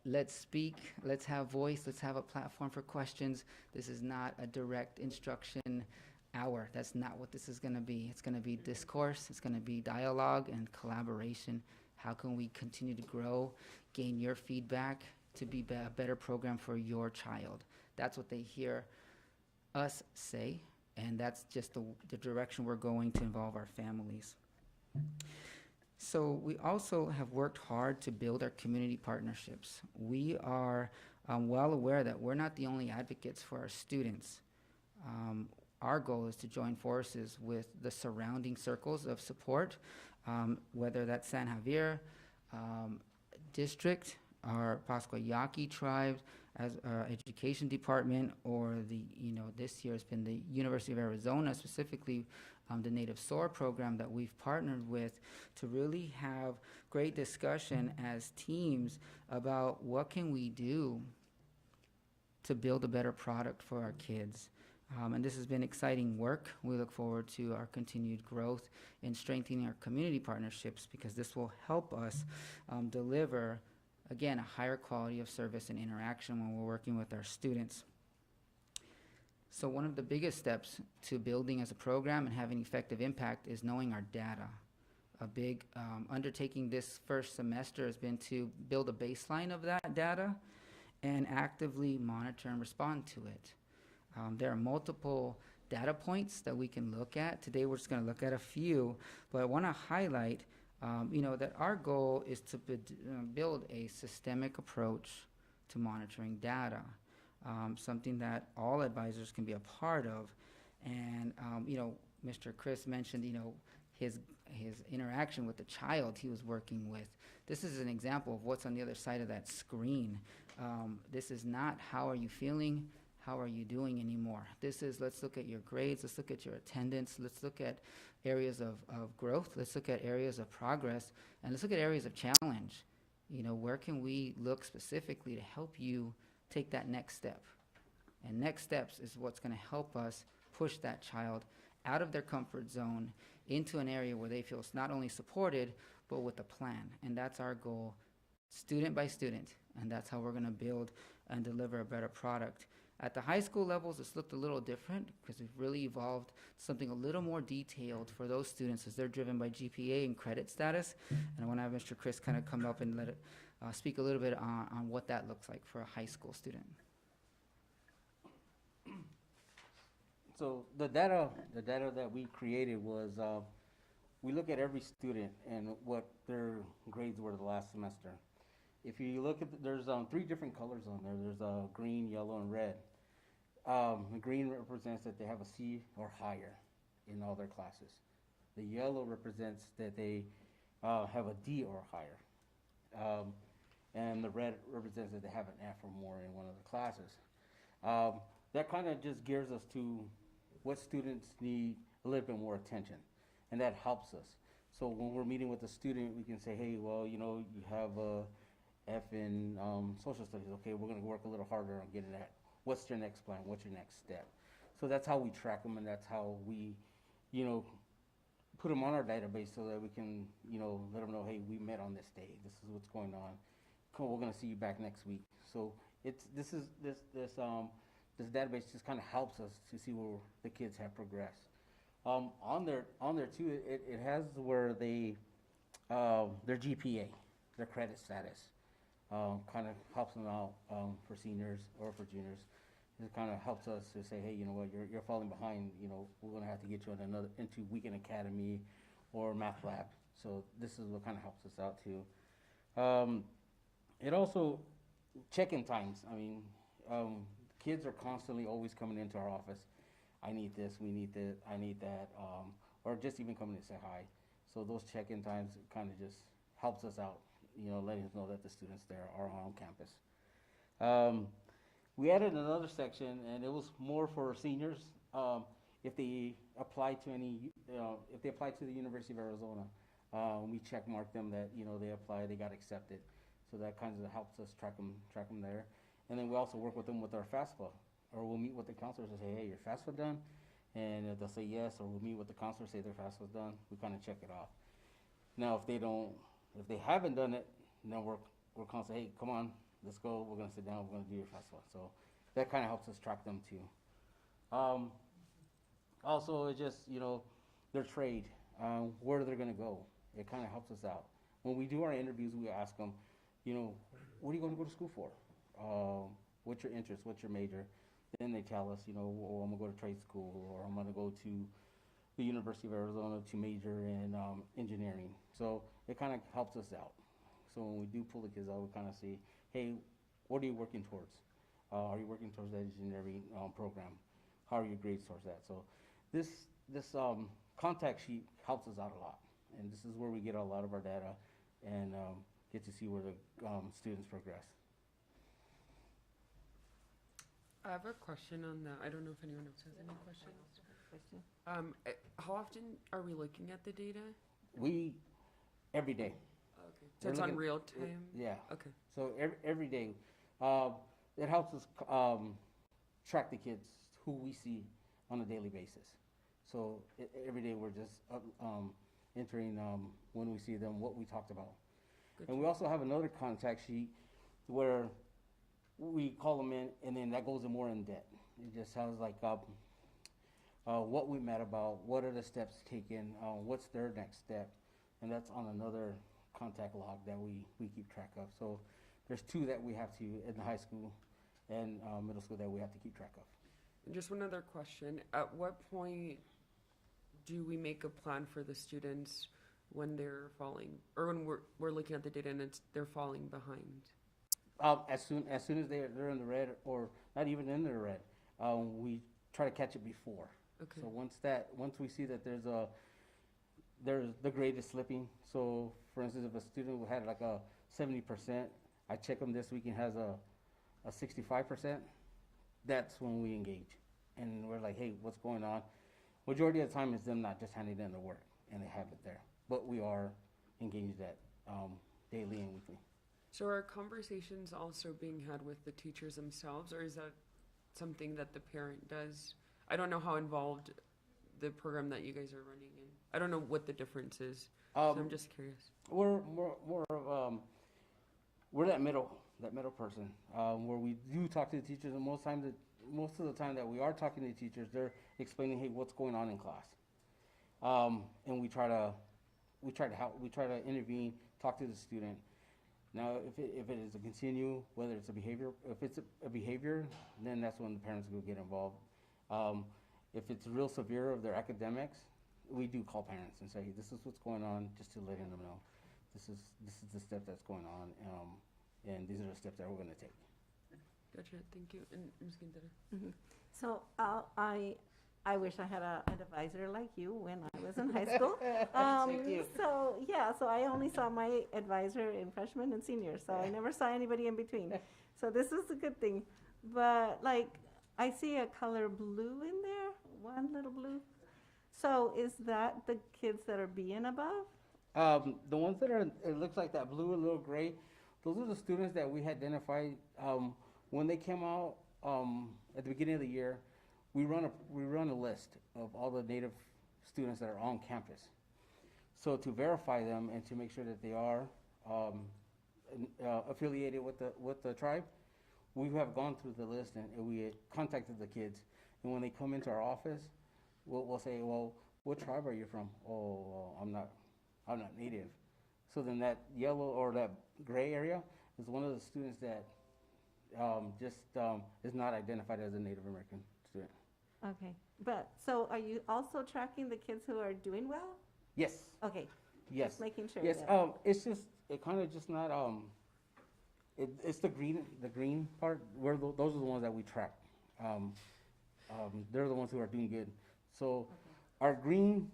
let's speak, let's have voice, let's have a platform for questions. This is not a direct instruction hour. That's not what this is going to be. It's going to be discourse, it's going to be dialogue and collaboration. How can we continue to grow, gain your feedback to be a better program for your child? That's what they hear us say, and that's just the direction we're going to involve our families. So we also have worked hard to build our community partnerships. We are well aware that we're not the only advocates for our students. Our goal is to join forces with the surrounding circles of support, whether that's San Javier District, our Pascua Yaqui tribe, as our education department, or this year has been the University of Arizona, specifically the Native SOAR program that we've partnered with to really have great discussion as teams about what can we do to build a better product for our kids. And this has been exciting work. We look forward to our continued growth in strengthening our community partnerships, because this will help us deliver, again, a higher quality of service and interaction when we're working with our students. So one of the biggest steps to building as a program and having effective impact is knowing our data. A big undertaking this first semester has been to build a baseline of that data and actively monitor and respond to it. There are multiple data points that we can look at. Today we're just going to look at a few, but I want to highlight that our goal is to build a systemic approach to monitoring data, something that all advisors can be a part of. And Mr. Chris mentioned his interaction with the child he was working with. This is an example of what's on the other side of that screen. This is not how are you feeling, how are you doing anymore. This is, let's look at your grades, let's look at your attendance, let's look at areas of growth, let's look at areas of progress, and let's look at areas of challenge. You know, where can we look specifically to help you take that next step? And next steps is what's going to help us push that child out of their comfort zone into an area where they feel not only supported, but with a plan. And that's our goal, student by student. And that's how we're going to build and deliver a better product. At the high school levels, it's looked a little different because we've really evolved something a little more detailed for those students as they're driven by GPA and credit status. And I want to have Mr. Chris kind of come up and let it speak a little bit on what that looks like for a high school student. So the data that we created was, we look at every student and what their grades were the last semester. If you look at, there's 3 different colors on there. There's green, yellow, and red. The green represents that they have a C or higher in all their classes. The yellow represents that they have a D or higher. And the red represents that they have an F or more in one of the classes. That kind of just gears us to what students need a little bit more attention, and that helps us. So when we're meeting with a student, we can say, hey, well, you know, you have a F in social studies. Okay, we're going to work a little harder on getting that. What's your next plan? What's your next step? So that's how we track them, and that's how we, you know, put them on our database so that we can, you know, let them know, hey, we met on this day. This is what's going on. Cool, we're going to see you back next week. So it's this database just kind of helps us to see where the kids have progressed. On there too, it has where they their GPA, their credit status, kind of helps them out for seniors or for juniors. It kind of helps us to say, hey, you know what, you're falling behind. You know, we're going to have to get you into Weekend Academy or Math Lab. So this is what kind of helps us out too. It also check-in times. I mean, kids are constantly always coming into our office. I need this, we need that, I need that, or just even coming to say hi. So those check-in times kind of just helps us out, you know, letting us know that the students there are on campus. We added another section, and it was more for seniors. If they apply to if they apply to the University of Arizona, we check mark them that, you know, they applied, they got accepted. So that kind of helps us track them there. And then we also work with them with our FAFSA, or we'll meet with the counselors and say, hey, your FAFSA done? And if they'll say yes, or we'll meet with the counselor, say their FAFSA's done. We kind of check it off. Now, if they haven't done it, then we're constantly, hey, come on, let's go. We're gonna sit down. We're gonna do your FAFSA. So that kind of helps us track them too. Also, it's just, you know, their trade, where they're gonna go. It kind of helps us out. When we do our interviews, we ask them, you know, what are you going to go to school for? What's your interest? What's your major? Then they tell us, you know, oh, I'm going to go to trade school, or I'm going to go to the University of Arizona to major in engineering. So it kind of helps us out. So when we do pull the kids out, we kind of say, hey, what are you working towards? Are you working towards that engineering program? How are your grades towards that? So this contact sheet helps us out a lot. And this is where we get a lot of our data and get to see where the students progress. I have a question on that. I don't know if anyone else has any questions. How often are we looking at the data? Every day. Okay. So it's on real time? Yeah. Okay. So every day. It helps us track the kids who we see on a daily basis. So every day we're just entering when we see them, what we talked about. Good. And we also have another contact sheet where we call them in, and then that goes in more in depth. It just sounds like what we met about, what are the steps taken, what's their next step, and that's on another contact log that we keep track of. So there's 2 that we have to in the high school and middle school that we have to keep track of. And just one other question. At what point do we make a plan for the students when they're falling, or when we're looking at the data and they're falling behind? As soon as they're in the red, or not even in the red, we try to catch it before. Okay. So once we see that there's the grade is slipping. So for instance, if a student had like a 70%, I check them this week and has a 65%, that's when we engage. And we're like, hey, what's going on? Majority of the time is them not just handing in the work and they have it there. But we are engaged at daily and weekly. So are conversations also being had with the teachers themselves, or is that something that the parent does? I don't know how involved the program that you guys are running in. I don't know what the difference is. So I'm just curious. We're that middle person where we do talk to the teachers, and most of the time that we are talking to the teachers, they're explaining, hey, what's going on in class, and we try to help, we try to intervene, talk to the student. Now, if it is a continue, whether it's a behavior, if it's a behavior, then that's when the parents will get involved. If it's real severe of their academics, we do call parents and say, hey, this is what's going on, just to letting them know. This is the step that's going on, and these are the steps that we're going to take. Gotcha. Thank you. And Ms. Quintero. So I wish I had an advisor like you when I was in high school. Thank you. So I only saw my advisor in freshman and senior, so I never saw anybody in between. So this is a good thing. But like, I see a color blue in there, one little blue. So is that the kids that are B and above? The ones that are, it looks like that blue, a little gray, those are the students that we identified when they came out at the beginning of the year. We run a list of all the Native students that are on campus. So to verify them and to make sure that they are affiliated with the tribe, we have gone through the list and we contacted the kids. And when they come into our office, we'll say, well, what tribe are you from? Oh, well, I'm not Native. So then that yellow or that gray area is one of the students that is not identified as a Native American student. Okay, but so are you also tracking the kids who are doing well? Yes. Okay. Yes. Just making sure. Yes. that- It's just, it kind of just not, it's the green part, those are the ones that we track. They're the ones who are doing good. So our green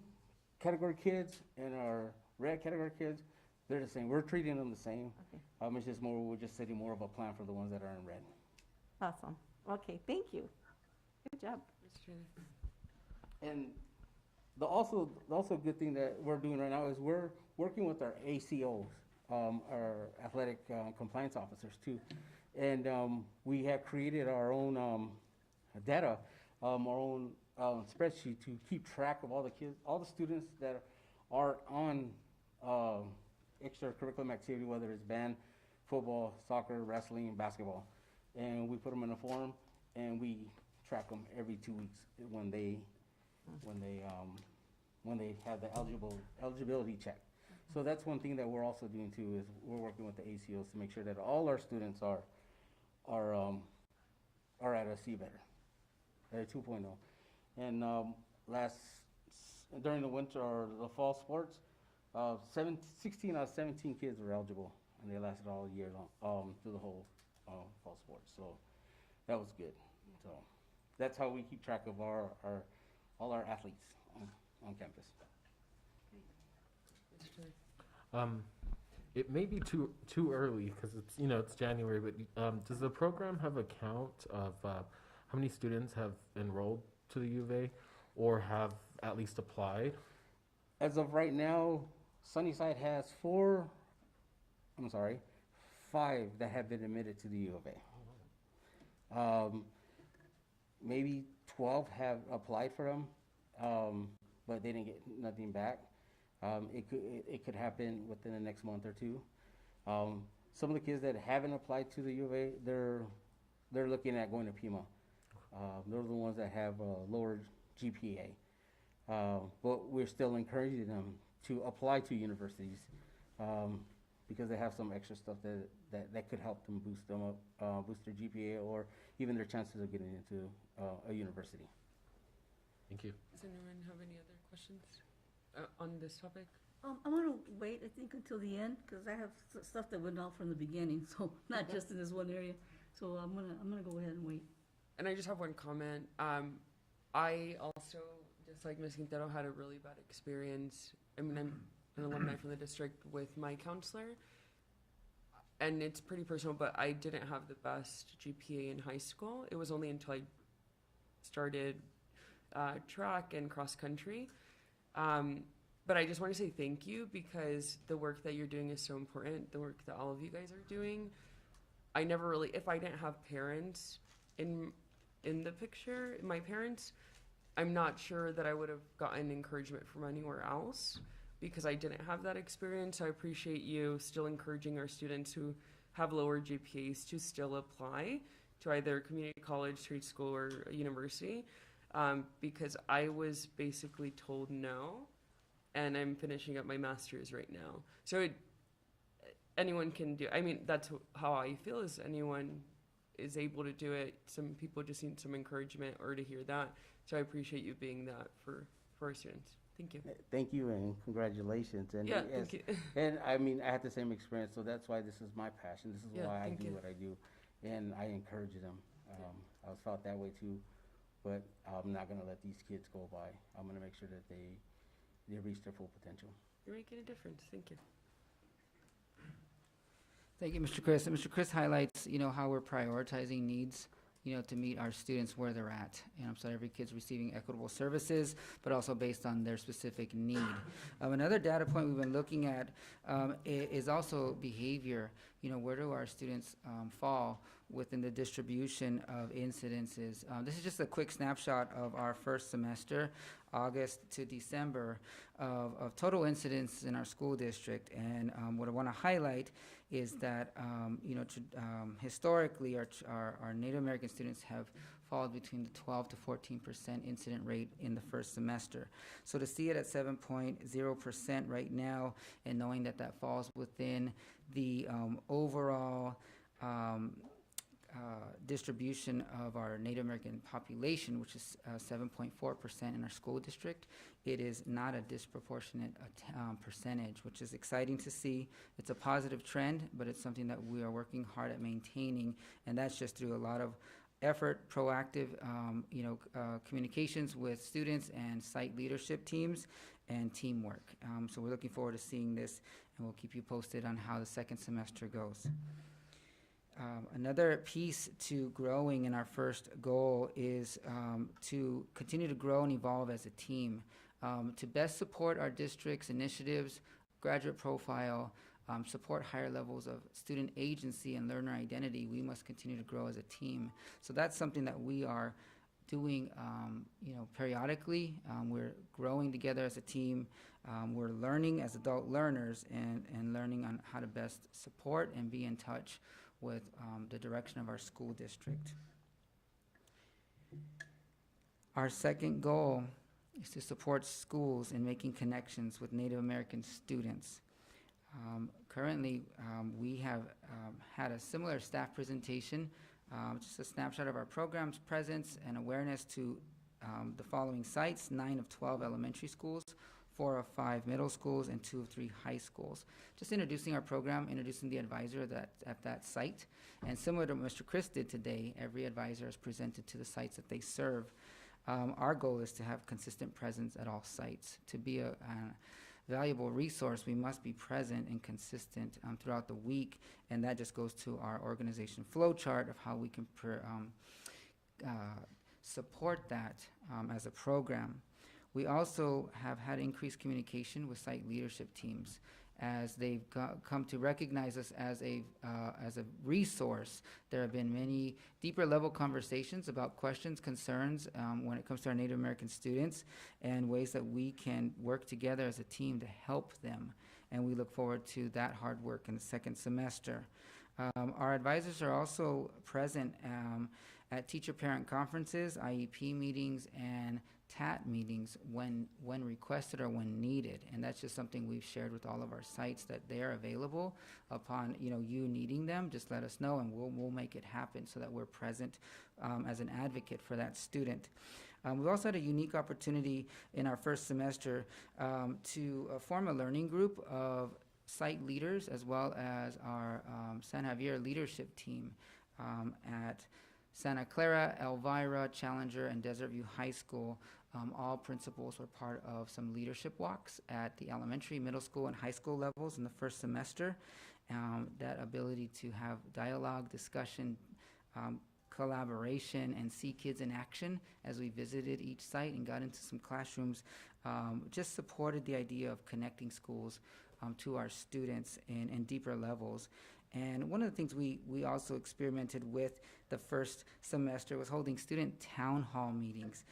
category kids and our red category kids, they're the same. We're treating them the same. Okay. It's just more, we're just setting more of a plan for the ones that are in red. Awesome. Okay, thank you. Good job. And the also good thing that we're doing right now is we're working with our ACOs, our athletic compliance officers too. And we have created our own data, our own spreadsheet to keep track of all the kids, all the students that are on extracurricular activity, whether it's band, football, soccer, wrestling, basketball. And we put them in a form and we track them every 2 weeks when they have the eligibility check. So that's one thing that we're also doing too, is we're working with the ACOs to make sure that all our students are at a C better, at a 2.0. And during the winter or the fall sports, 16 out of 17 kids were eligible, and they lasted all year long, through the whole fall sports. So that was good. So that's how we keep track of all our athletes on campus. It may be too early because it's January, but does the program have a count of how many students have enrolled to the U of A or have at least applied? As of right now, Sunnyside has 5 that have been admitted to the U of A. Maybe 12 have applied for them, but they didn't get nothing back. It could happen within the next month or two. Some of the kids that haven't applied to the U of A, they're looking at going to Pima. They're the ones that have a lower GPA. But we're still encouraging them to apply to universities because they have some extra stuff that could help them boost up, boost their GPA or even their chances of getting into a university. Thank you. Does anyone have any other questions on this topic? I'm going to wait, I think, until the end, because I have stuff that went out from the beginning, so not just in this one area. So I'm gonna go ahead and wait. And I just have one comment. I also, just like Ms. Quintero, had a really bad experience. I mean, I'm an alumni from the district with my counselor. and it's pretty personal, but I didn't have the best GPA in high school. It was only until I started track and cross country. But I just want to say thank you, because the work that you're doing is so important. The work that all of you guys are doing. I never really, if I didn't have parents in the picture, my parents, I'm not sure that I would have gotten encouragement from anywhere else, because I didn't have that experience. So I appreciate you still encouraging our students who have lower GPAs to still apply to either community college, trade school, or university, because I was basically told no, and I'm finishing up my master's right now. So anyone can do, I mean, that's how I feel, is anyone is able to do it. Some people just need some encouragement or to hear that. So I appreciate you being that for our students. Thank you. Thank you, and congratulations. And Yeah, yes, thank you. and I mean, I had the same experience, so that's why this is my passion. This is Yeah, why I thank do you. what I do, and I encourage them. I was felt that way too, but I'm not gonna let these kids go by. I'm gonna make sure that they reach their full potential. You're making a difference. Thank you. Thank you, Mr. Chris. And Mr. Chris highlights, how we're prioritizing needs, to meet our students where they're at. So every kid's receiving equitable services, but also based on their specific need. Another data point we've been looking at is also behavior. Where do our students fall within the distribution of incidences? This is just a quick snapshot of our first semester, August to December, of total incidents in our school district. And what I want to highlight is that historically our Native American students have fallen between the 12 to 14% incident rate in the first semester. So to see it at 7.0% right now, and knowing that that falls within the overall distribution of our Native American population, which is 7.4% in our school district, it is not a disproportionate percentage, which is exciting to see. It's a positive trend, but it's something that we are working hard at maintaining, and that's just through a lot of effort, proactive, communications with students and site leadership teams and teamwork. So we're looking forward to seeing this, and we'll keep you posted on how the second semester goes. Another piece to growing in our first goal is to continue to grow and evolve as a team. To best support our district's initiatives, graduate profile, support higher levels of student agency and learner identity, we must continue to grow as a team. So that's something that we are doing periodically. We're growing together as a team. We're learning as adult learners and learning on how to best support and be in touch with the direction of our school district. Our second goal is to support schools in making connections with Native American students. Currently, we have had a similar staff presentation, just a snapshot of our programs, presence, and awareness to the following sites: 9 of 12 elementary schools, 4 of 5 middle schools, and 2 of 3 high schools. Just introducing our program, introducing the advisor at that site. And similar to what Mr. Chris did today, every advisor is presented to the sites that they serve. Our goal is to have consistent presence at all sites. To be a valuable resource, we must be present and consistent throughout the week, and that just goes to our organization flow chart of how we can support that as a program. We also have had increased communication with site leadership teams as they've come to recognize us as a resource. There have been many deeper level conversations about questions, concerns when it comes to our Native American students, and ways that we can work together as a team to help them. And we look forward to that hard work in the second semester. Our advisors are also present at teacher-parent conferences, IEP meetings, and TAT meetings when requested or when needed. And that's just something we've shared with all of our sites, that they are available upon you needing them. Just let us know, and we'll make it happen so that we're present as an advocate for that student. We've also had a unique opportunity in our first semester to form a learning group of site leaders, as well as our San Javier leadership team at Santa Clara, Elvira, Challenger, and Desert View High School. All principals were part of some leadership walks at the elementary, middle school, and high school levels in the first semester. that ability to have dialogue, discussion, collaboration, and see kids in action as we visited each site and got into some classrooms, just supported the idea of connecting schools to our students in deeper levels. And one of the things we also experimented with the first semester was holding student town hall meetings,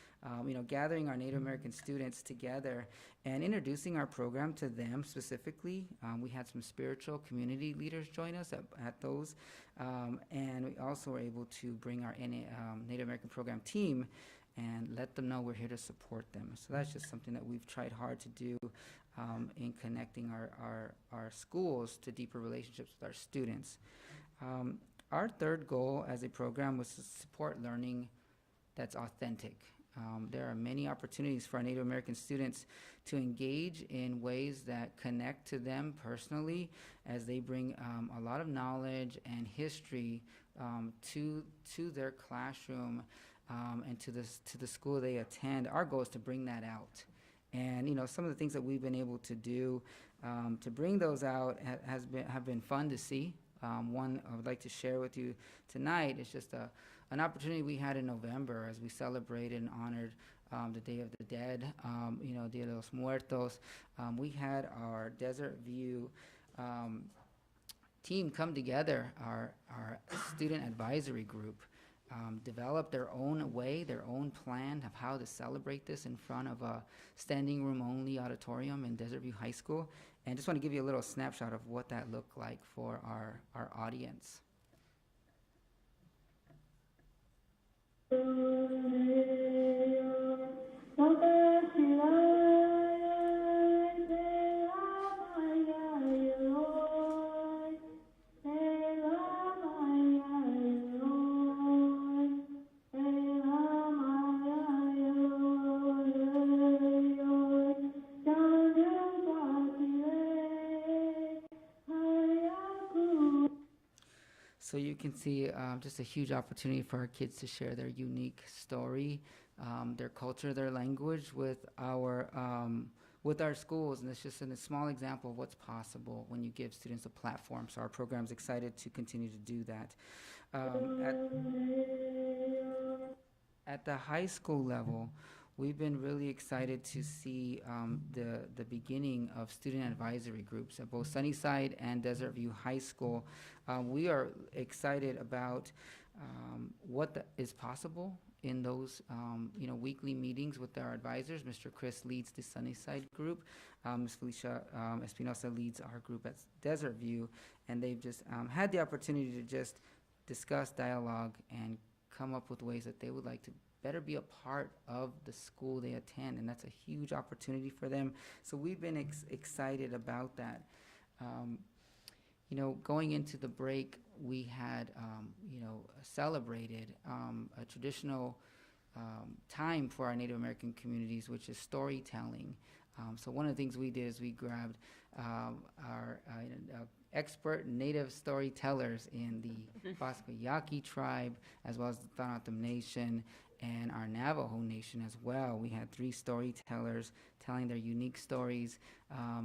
gathering our Native American students together and introducing our program to them specifically. We had some spiritual community leaders join us at those, and we also were able to bring our Native American program team and let them know we're here to support them. So that's just something that we've tried hard to do in connecting our schools to deeper relationships with our students. Our third goal as a program was to support learning that's authentic. There are many opportunities for our Native American students to engage in ways that connect to them personally as they bring a lot of knowledge and history to their classroom and to the school they attend. Our goal is to bring that out. And some of the things that we've been able to do to bring those out have been fun to see. One I would like to share with you tonight is just an opportunity we had in November as we celebrated and honored the Day of the Dead, Dia de los Muertos. We had our Desert View team come together, our student advisory group, develop their own way, their own plan of how to celebrate this in front of a standing room only auditorium in Desert View High School. And just want to give you a little snapshot of what that looked like for our audience. So you can see just a huge opportunity for our kids to share their unique story, their culture, their language with our schools. And it's just a small example of what's possible when you give students a platform. So our program's excited to continue to do that. At the high school level, we've been really excited to see the beginning of student advisory groups at both Sunnyside and Desert View High School. We are excited about what is possible in those weekly meetings with our advisors. Mr. Chris leads the Sunnyside group. Ms. Felicia Espinosa leads our group at Desert View, and they've just had the opportunity to just discuss, dialogue, and come up with ways that they would like to better be a part of the school they attend, and that's a huge opportunity for them. So we've been excited about that. Going into the break, we had, celebrated a traditional time for our Native American communities, which is storytelling. So one of the things we did is we grabbed our expert Native storytellers in the Basquiat tribe, as well as the Thanatom Nation, and our Navajo Nation as well. We had 3 storytellers telling their unique stories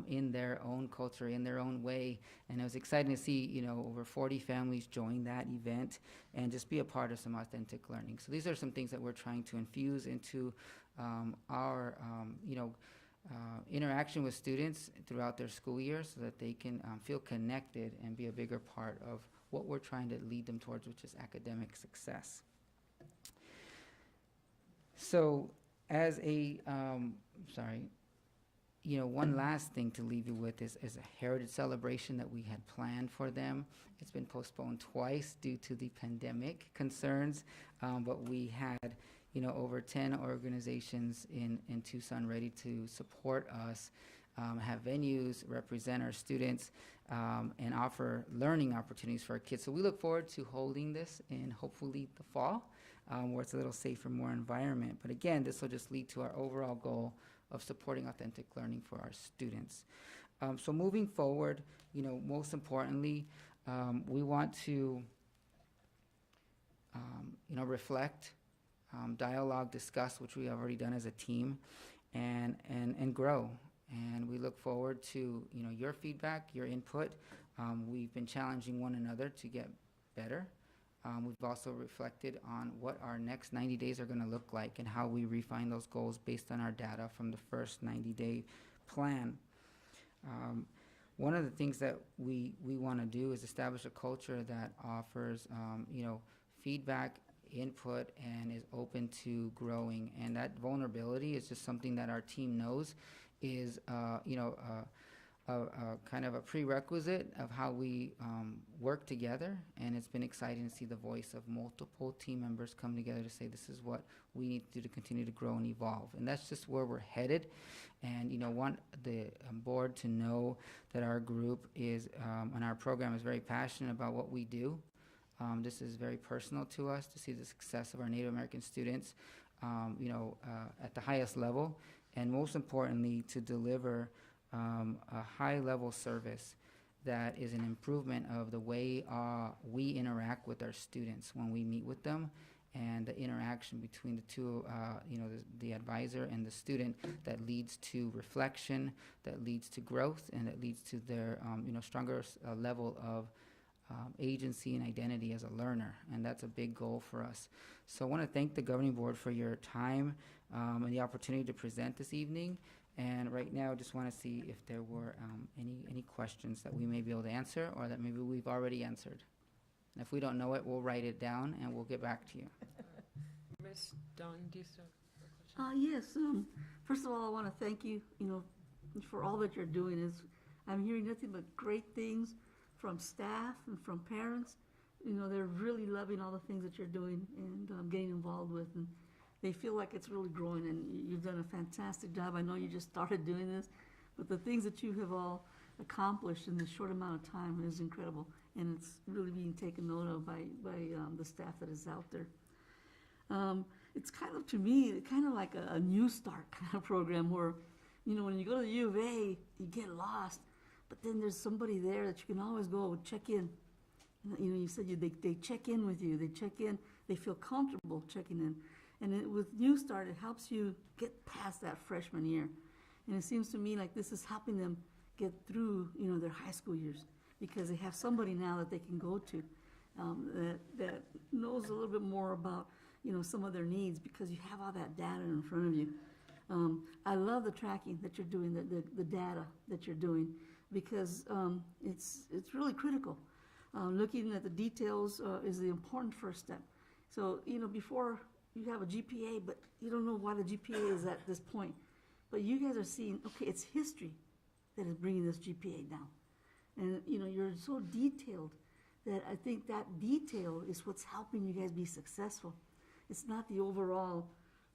in their own culture, in their own way. And it was exciting to see, over 40 families join that event and just be a part of some authentic learning. So these are some things that we're trying to infuse into our, interaction with students throughout their school year so that they can feel connected and be a bigger part of what we're trying to lead them towards, which is academic success. So as a, one last thing to leave you with is a heritage celebration that we had planned for them. It's been postponed twice due to the pandemic concerns, but we had, over 10 organizations in Tucson ready to support us, have venues, represent our students, and offer learning opportunities for our kids. So we look forward to holding this in hopefully the fall, where it's a little safer, more environment. But again, this will just lead to our overall goal of supporting authentic learning for our students. So moving forward, most importantly, we want to, reflect, dialogue, discuss, which we have already done as a team, and grow. And we look forward to, your feedback, your input, We've been challenging one another to get better. We've also reflected on what our next 90 days are going to look like and how we refine those goals based on our data from the first 90-day plan. One of the things that we want to do is establish a culture that offers, feedback, input, and is open to growing. And that vulnerability is just something that our team knows is, kind of a prerequisite of how we work together, and it's been exciting to see the voice of multiple team members come together to say this is what we need to do to continue to grow and evolve, and that's just where we're headed. And want the board to know that our group is and our program is very passionate about what we do. This is very personal to us to see the success of our Native American students, at the highest level, and most importantly to deliver a high-level service that is an improvement of the way we interact with our students when we meet with them, and the interaction between the two, the advisor and the student, that leads to reflection, that leads to growth, and that leads to their, stronger level of agency and identity as a learner, and that's a big goal for us. So I want to thank the governing board for your time and the opportunity to present this evening. And right now, just want to see if there were any questions that we may be able to answer, or that maybe we've already answered. And if we don't know it, we'll write it down and we'll get back to you. Ms. Dawn, do you still have a question? Yes. First of all, I want to thank you, for all that you're doing. I'm hearing nothing but great things from staff and from parents. They're really loving all the things that you're doing and getting involved with. And they feel like it's really growing, and you've done a fantastic job. I know you just started doing this, but the things that you have all accomplished in this short amount of time is incredible, and it's really being taken note of by the staff that is out there. It's kind of, to me, kind of like a New Start kind of program where, when you go to the U of A, you get lost, but then there's somebody there that you can always go check in. You said they check in with you, they check in, they feel comfortable checking in. And with New Start, it helps you get past that freshman year. And it seems to me like this is helping them get through, their high school years, because they have somebody now that they can go to that knows a little bit more about, some of their needs, because you have all that data in front of you. I love the tracking that you're doing, the data that you're doing, because it's really critical. Looking at the details is the important first step. So, before you have a GPA, but you don't know why the GPA is at this point. But you guys are seeing, okay, it's history that is bringing this GPA down. And, you're so detailed that I think that detail is what's helping you guys be successful. It's not the overall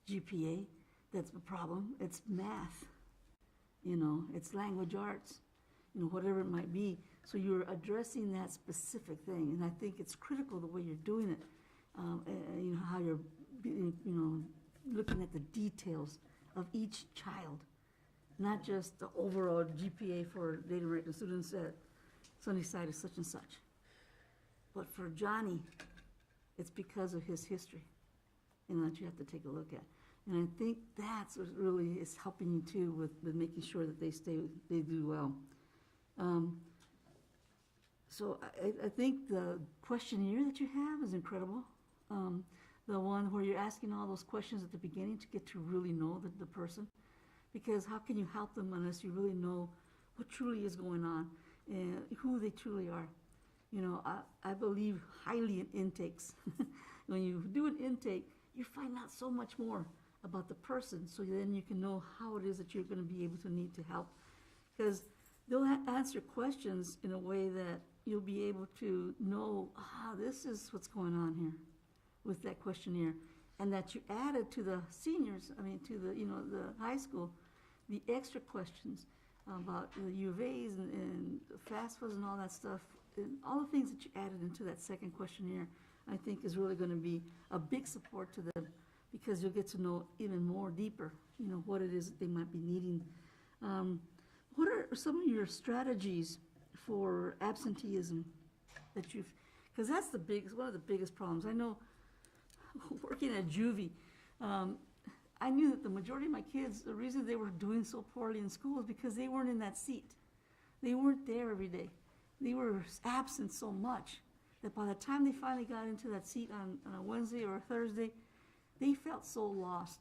GPA that's the problem. It's math, it's language arts, whatever it might be. So you're addressing that specific thing. And I think it's critical the way you're doing it, how you're looking at the details of each child, not just the overall GPA for Native American students at Sunnyside is such and such. But for Johnny, it's because of his history, that you have to take a look at. And I think that's what really is helping you too with making sure that they do well. So I think the questionnaire that you have is incredible. The one where you're asking all those questions at the beginning to get to really know the person. Because how can you help them unless you really know what truly is going on and who they truly are? I believe highly in intakes. When you do an intake, you find out so much more about the person, so then you can know how it is that you're going to be able to need to help. Because they'll answer questions in a way that you'll be able to know, this is what's going on here with that questionnaire. And that you added to the seniors, to the high school, the extra questions about the U of A's and FAFSAs and all that stuff, and all the things that you added into that second questionnaire, I think is really going to be a big support to them, because you'll get to know even more deeper, what it is that they might be needing. What are some of your strategies for absenteeism that because that's one of the biggest problems. I know working at juvie, I knew that the majority of my kids, the reason they were doing so poorly in school is because they weren't in that seat. They weren't there every day. they were absent so much that by the time they finally got into that seat on a Wednesday or a Thursday, they felt so lost.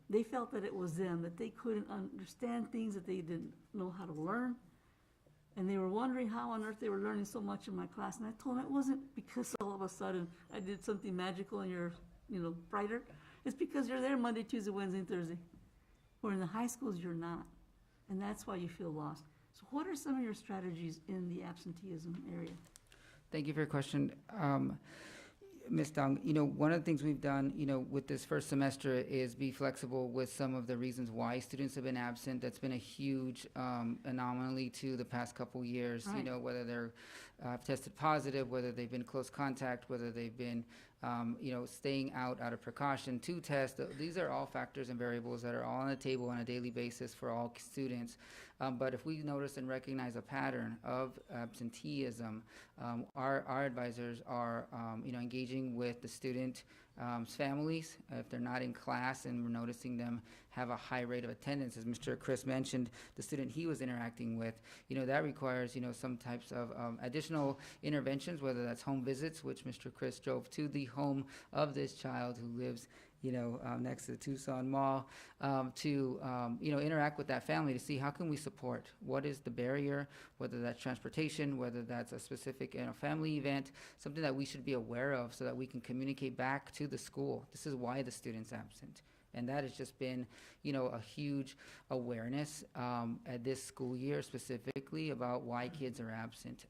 They felt that it was them, that they couldn't understand things that they didn't know how to learn. And they were wondering how on earth they were learning so much in my class. And I told them it wasn't because all of a sudden I did something magical and you're, brighter. It's because you're there Monday, Tuesday, Wednesday, and Thursday. Where in the high schools, you're not. And that's why you feel lost. So what are some of your strategies in the absenteeism area? Thank you for your question. Ms. Dong, one of the things we've done, with this first semester is be flexible with some of the reasons why students have been absent. That's been a huge anomaly to the past couple years, Right. Whether they're tested positive, whether they've been close contact, whether they've been, staying out of precaution to test. These are all factors and variables that are all on the table on a daily basis for all students. But if we notice and recognize a pattern of absenteeism, our advisors are, engaging with the student families. If they're not in class and we're noticing them have a high rate of attendance, as Mr. Chris mentioned, the student he was interacting with, that requires, some types of additional interventions, whether that's home visits, which Mr. Chris drove to the home of this child who lives next to the Tucson Mall, to interact with that family to see how can we support, what is the barrier, whether that's transportation, whether that's a specific family event, something that we should be aware of so that we can communicate back to the school. This is why the student's absent. And that has just been, a huge awareness at this school year specifically about why kids are absent.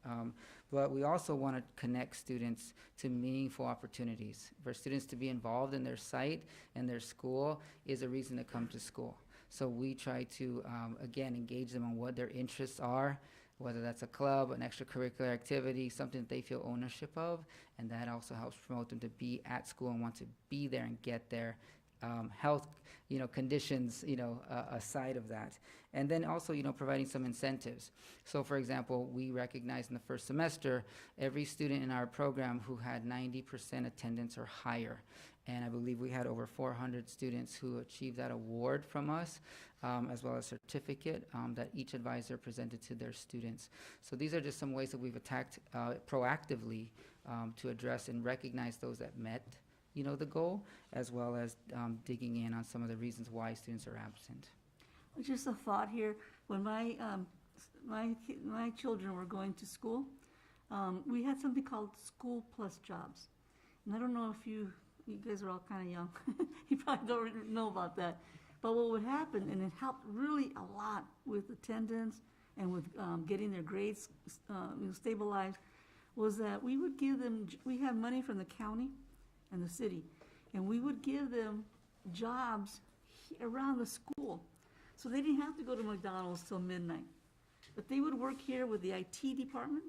But we also want to connect students to meaningful opportunities. For students to be involved in their site and their school is a reason to come to school. So we try to, again, engage them on what their interests are, whether that's a club, an extracurricular activity, something that they feel ownership of, and that also helps promote them to be at school and want to be there and get there. Health, conditions, aside of that. And then also, providing some incentives. So, for example, we recognized in the first semester every student in our program who had 90% attendance or higher. And I believe we had over 400 students who achieved that award from us, as well as certificate that each advisor presented to their students. So these are just some ways that we've attacked proactively to address and recognize those that met the goal, as well as digging in on some of the reasons why students are absent. Just a thought here. When my children were going to school, we had something called School Plus Jobs. And I don't know if you guys are all kind of young. You probably don't know about that. But what would happen, and it helped really a lot with attendance and with getting their grades stabilized, was that we would give them, we had money from the county and the city, and we would give them jobs around the school. So they didn't have to go to McDonald's till midnight. But they would work here with the IT department.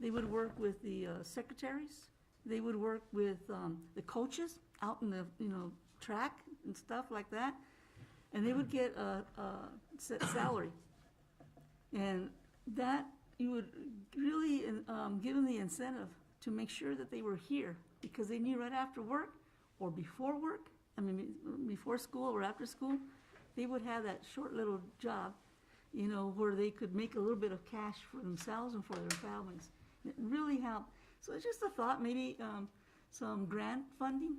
They would work with the secretaries. They would work with the coaches out in the track and stuff like that. And they would get a set salary. And that you would really give them the incentive to make sure that they were here, because they knew right after work or before work, before school or after school, they would have that short little job, where they could make a little bit of cash for themselves and for their families. It really helped. So it's just a thought, maybe some grant funding,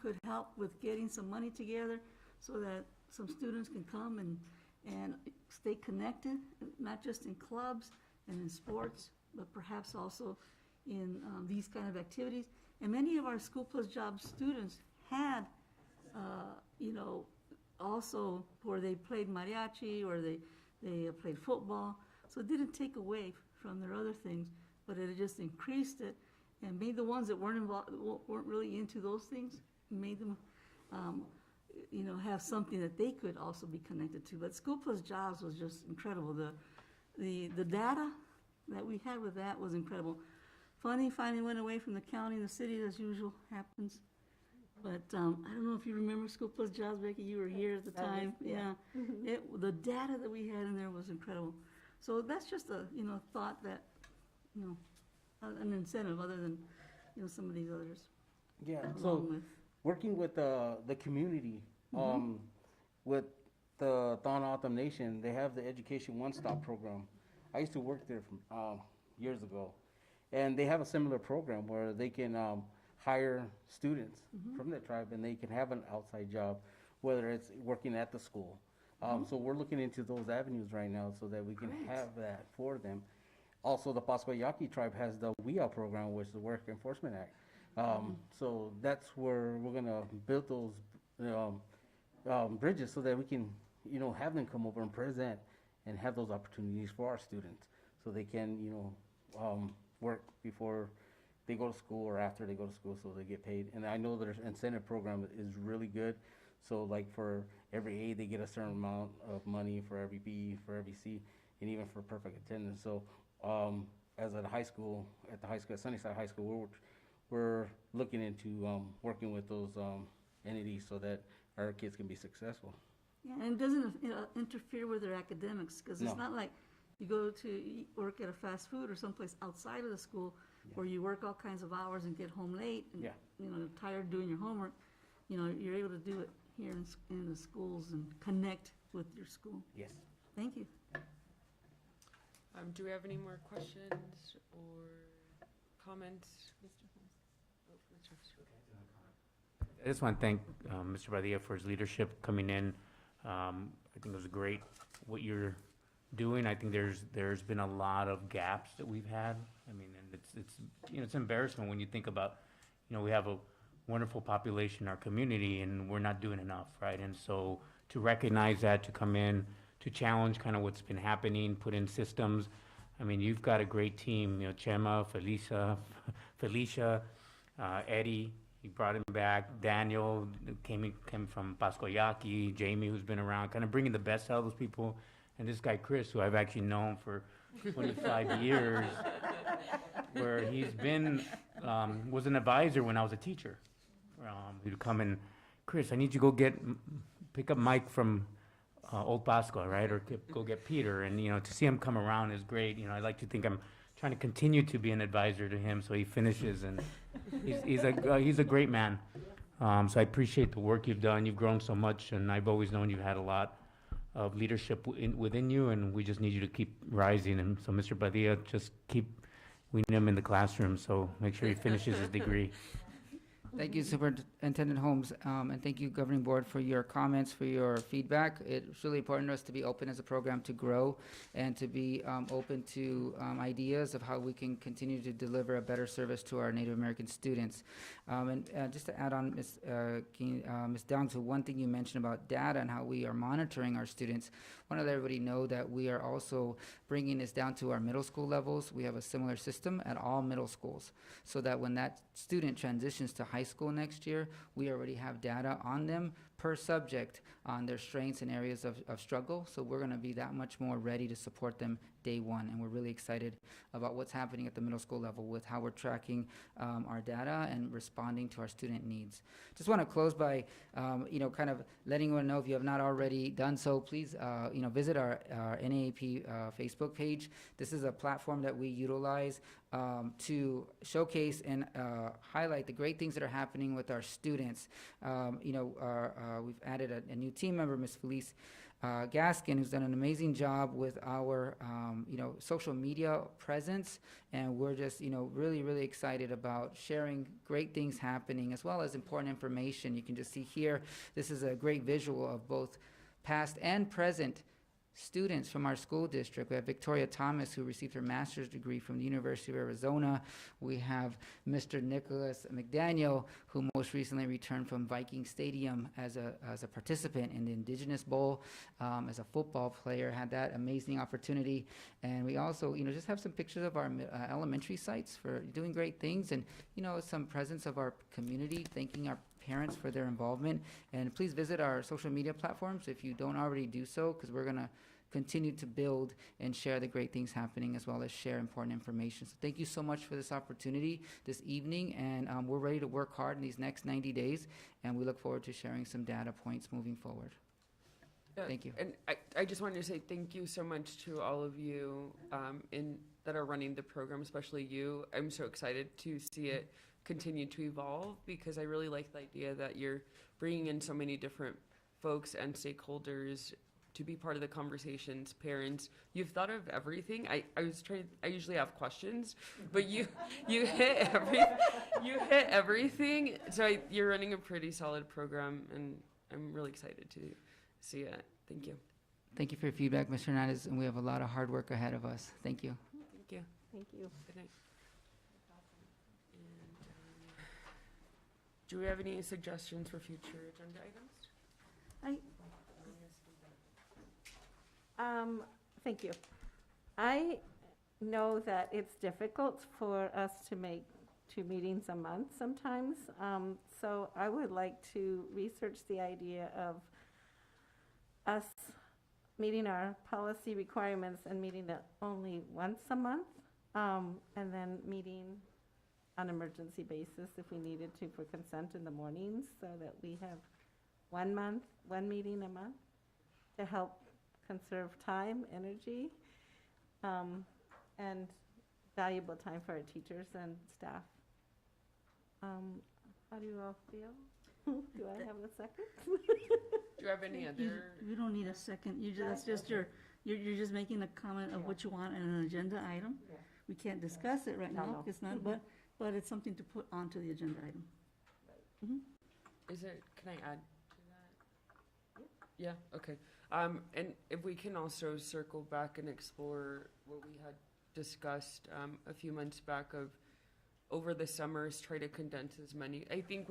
could help with getting some money together so that some students can come and stay connected, not just in clubs and in sports, but perhaps also in these kind of activities. And many of our School Plus Jobs students had, also where they played mariachi or they played football. So it didn't take away from their other things, but it just increased it and made the ones that weren't really into those things, made them, have something that they could also be connected to. But School Plus Jobs was just incredible. The data that we had with that was incredible. Funding finally went away from the county and the city, as usual happens. But I don't know if you remember School Plus Jobs, Becky. You were here at the time. Yeah, the data that we had in there was incredible. So that's just a thought that an incentive other than some of these others. Yeah. So working with the community, with the Dawn Autumn Nation, they have the Education One Stop program. I used to work there from years ago. And they have a similar program where they can hire students from the tribe and they can have an outside job, whether it's working at the school. So we're looking into those avenues right now so that we can have that for them. Also, the Pasquayaki tribe has the WIA program, which is the Work Enforcement Act. So that's where we're gonna build those bridges so that we can, have them come over and present and have those opportunities for our students so they can, work before they go to school or after they go to school so they get paid. And I know their incentive program is really good. So like for every A, they get a certain amount of money, for every B, for every C, and even for perfect attendance. So as at high school, at Sunnyside High School, we're looking into working with those entities so that our kids can be successful. Yeah, and it doesn't interfere with their academics, because it's No. not like you go to work at a fast food or someplace outside of the school where you work all kinds of hours and get home late and, tired doing your homework. You're able to do it here in the schools and connect with your school. Yes. Thank you. Do we have any more questions or comments? Mr. Holmes? Oh, Mr. I just want to thank Mr. Badia for his leadership coming in. I think it was great what you're doing. I think there's been a lot of gaps that we've had. I mean, and it's embarrassing when you think about, we have a wonderful population in our community and we're not doing enough, right? And so to recognize that, to come in, to challenge kind of what's been happening, put in systems. I mean, you've got a great team, Chema, Felicia, Eddie, you brought him back, Daniel came from Pasquayaki, Jamie, who's been around, kind of bringing the best out of those people. And this guy, Chris, who I've actually known for 25 years, where he's been, was an advisor when I was a teacher. He'd come in, Chris, I need you to go pick up Mike from Old Pascua, right? Or go get Peter. And, to see him come around is great. I like to think I'm trying to continue to be an advisor to him so he finishes. And he's a great man. So I appreciate the work you've done. You've grown so much, and I've always known you've had a lot of leadership within you, and we just need you to keep rising. And so, Mr. Badia, just we need him in the classroom, so make sure he finishes his degree. Thank you, Superintendent Holmes, and thank you, Governing Board, for your comments, for your feedback. It's really important to us to be open as a program to grow and to be open to ideas of how we can continue to deliver a better service to our Native American students. And just to add on, Ms. Downg, to one thing you mentioned about data and how we are monitoring our students, I want to let everybody know that we are also bringing this down to our middle school levels. We have a similar system at all middle schools, so that when that student transitions to high school next year, we already have data on them per subject on their strengths and areas of struggle. So we're going to be that much more ready to support them day one. And we're really excited about what's happening at the middle school level with how we're tracking our data and responding to our student needs. Just want to close by, kind of letting everyone know, if you have not already done so, please, visit our NAAP Facebook page. This is a platform that we utilize to showcase and highlight the great things that are happening with our students. We've added a new team member, Ms. Felice Gaskin, who's done an amazing job with our, social media presence. And we're just, really, really excited about sharing great things happening as well as important information. You can just see here, this is a great visual of both past and present students from our school district. We have Victoria Thomas, who received her master's degree from the University of Arizona. We have Mr. Nicholas McDaniel, who most recently returned from Viking Stadium as a participant in the Indigenous Bowl, as a football player, had that amazing opportunity. And we also, just have some pictures of our elementary sites for doing great things, and, some presence of our community, thanking our parents for their involvement. And please visit our social media platforms if you don't already do so, because we're going to continue to build and share the great things happening, as well as share important information. So thank you so much for this opportunity this evening, and we're ready to work hard in these next 90 days, and we look forward to sharing some data points moving forward. Thank you. And I just wanted to say thank you so much to all of you that are running the program, especially you. I'm so excited to see it continue to evolve, because I really like the idea that you're bringing in so many different folks and stakeholders to be part of the conversations. Parents, you've thought of everything. I usually have questions, but you hit everything. So you're running a pretty solid program, and I'm really excited to see it. Thank you. Thank you for your feedback, Mr. Hernandez, and we have a lot of hard work ahead of us. Thank you. Thank you. Thank you. Good night. And, do we have any suggestions for future agenda items? Thank you. I know that it's difficult for us to make 2 meetings a month sometimes. So I would like to research the idea of us meeting our policy requirements and meeting it only once a month, and then meeting on emergency basis if we needed to for consent in the mornings, so that we have 1 meeting a month to help conserve time, energy, and valuable time for our teachers and staff. How do you all feel? Do I have a second? Do you have any other? You don't need a second. That's just you're just making a comment of what you want in an agenda item. Yeah. We can't discuss it right No, now. no. It's not, but it's something to put onto the agenda item. Is it? Can I add to that? Yeah. Okay. And if we can also circle back and explore what we had discussed a few months back of over the summers, try to condense as many. I think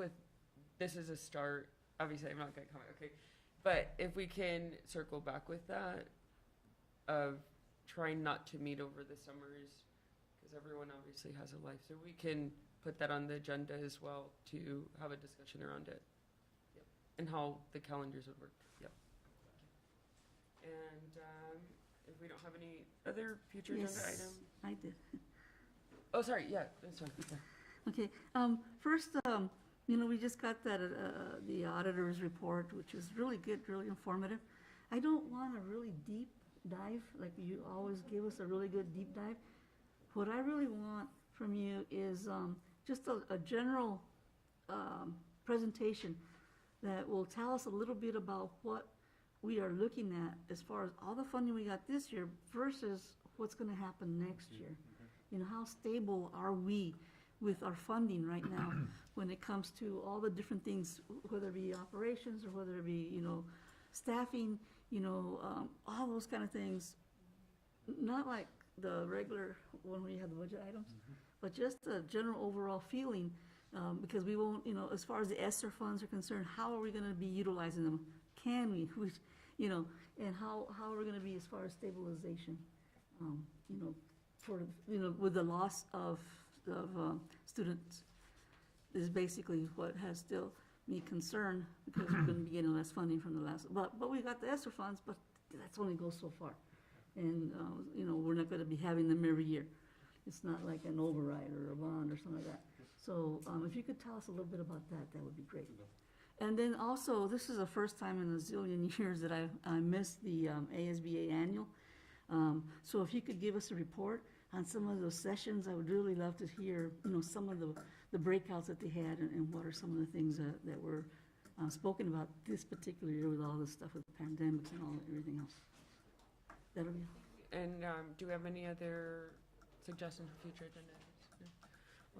this is a start. Obviously, I'm not going to comment. Okay, but if we can circle back with that of trying not to meet over the summers, because everyone obviously has a life, so we can put that on the agenda as well to have a discussion around it. Yep. And how the calendars would work. Yep. And if we don't have any other future agenda items. I did. Oh, sorry. Yeah, that's fine. Okay. First, we just got that the auditor's report, which was really good, really informative. I don't want a really deep dive, like you always give us a really good deep dive. What I really want from you is just a general presentation that will tell us a little bit about what we are looking at as far as all the funding we got this year versus what's going to happen next year. How stable are we with our funding right now when it comes to all the different things, whether it be operations or whether it be, staffing, all those kind of things. Not like the regular when we have the budget items, but just a general overall feeling, because we won't, as far as the ESSER funds are concerned, how are we going to be utilizing them? Can we, and how are we going to be as far as stabilization, with the loss of students is basically what has still me concerned, because we're going to be getting less funding from the last, but we got the ESSER funds, but that's only goes so far. And, we're not going to be having them every year. It's not like an override or a bond or something like that. So if you could tell us a little bit about that, that would be great. And then also, this is the first time in a zillion years that I missed the ASBA annual. So if you could give us a report on some of those sessions, I would really love to hear, some of the breakouts that they had and what are some of the things that were spoken about this particular year with all this stuff with pandemics and everything else. That'll be all. And do we have any other suggestions for future agenda items? No?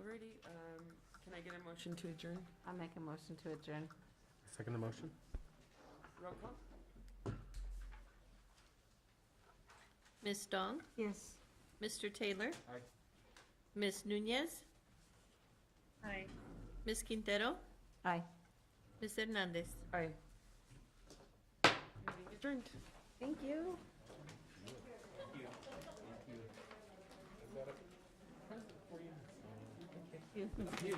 Alrighty. Can I get a motion to adjourn? I'll make a motion to adjourn. Second the motion. Roll call. Ms. Dong, Yes. Mr. Taylor, Aye. Ms. Nunez, Aye. Ms. Quintero, Aye. Ms. Hernandez. Aye. Meeting adjourned. Thank you. Huge.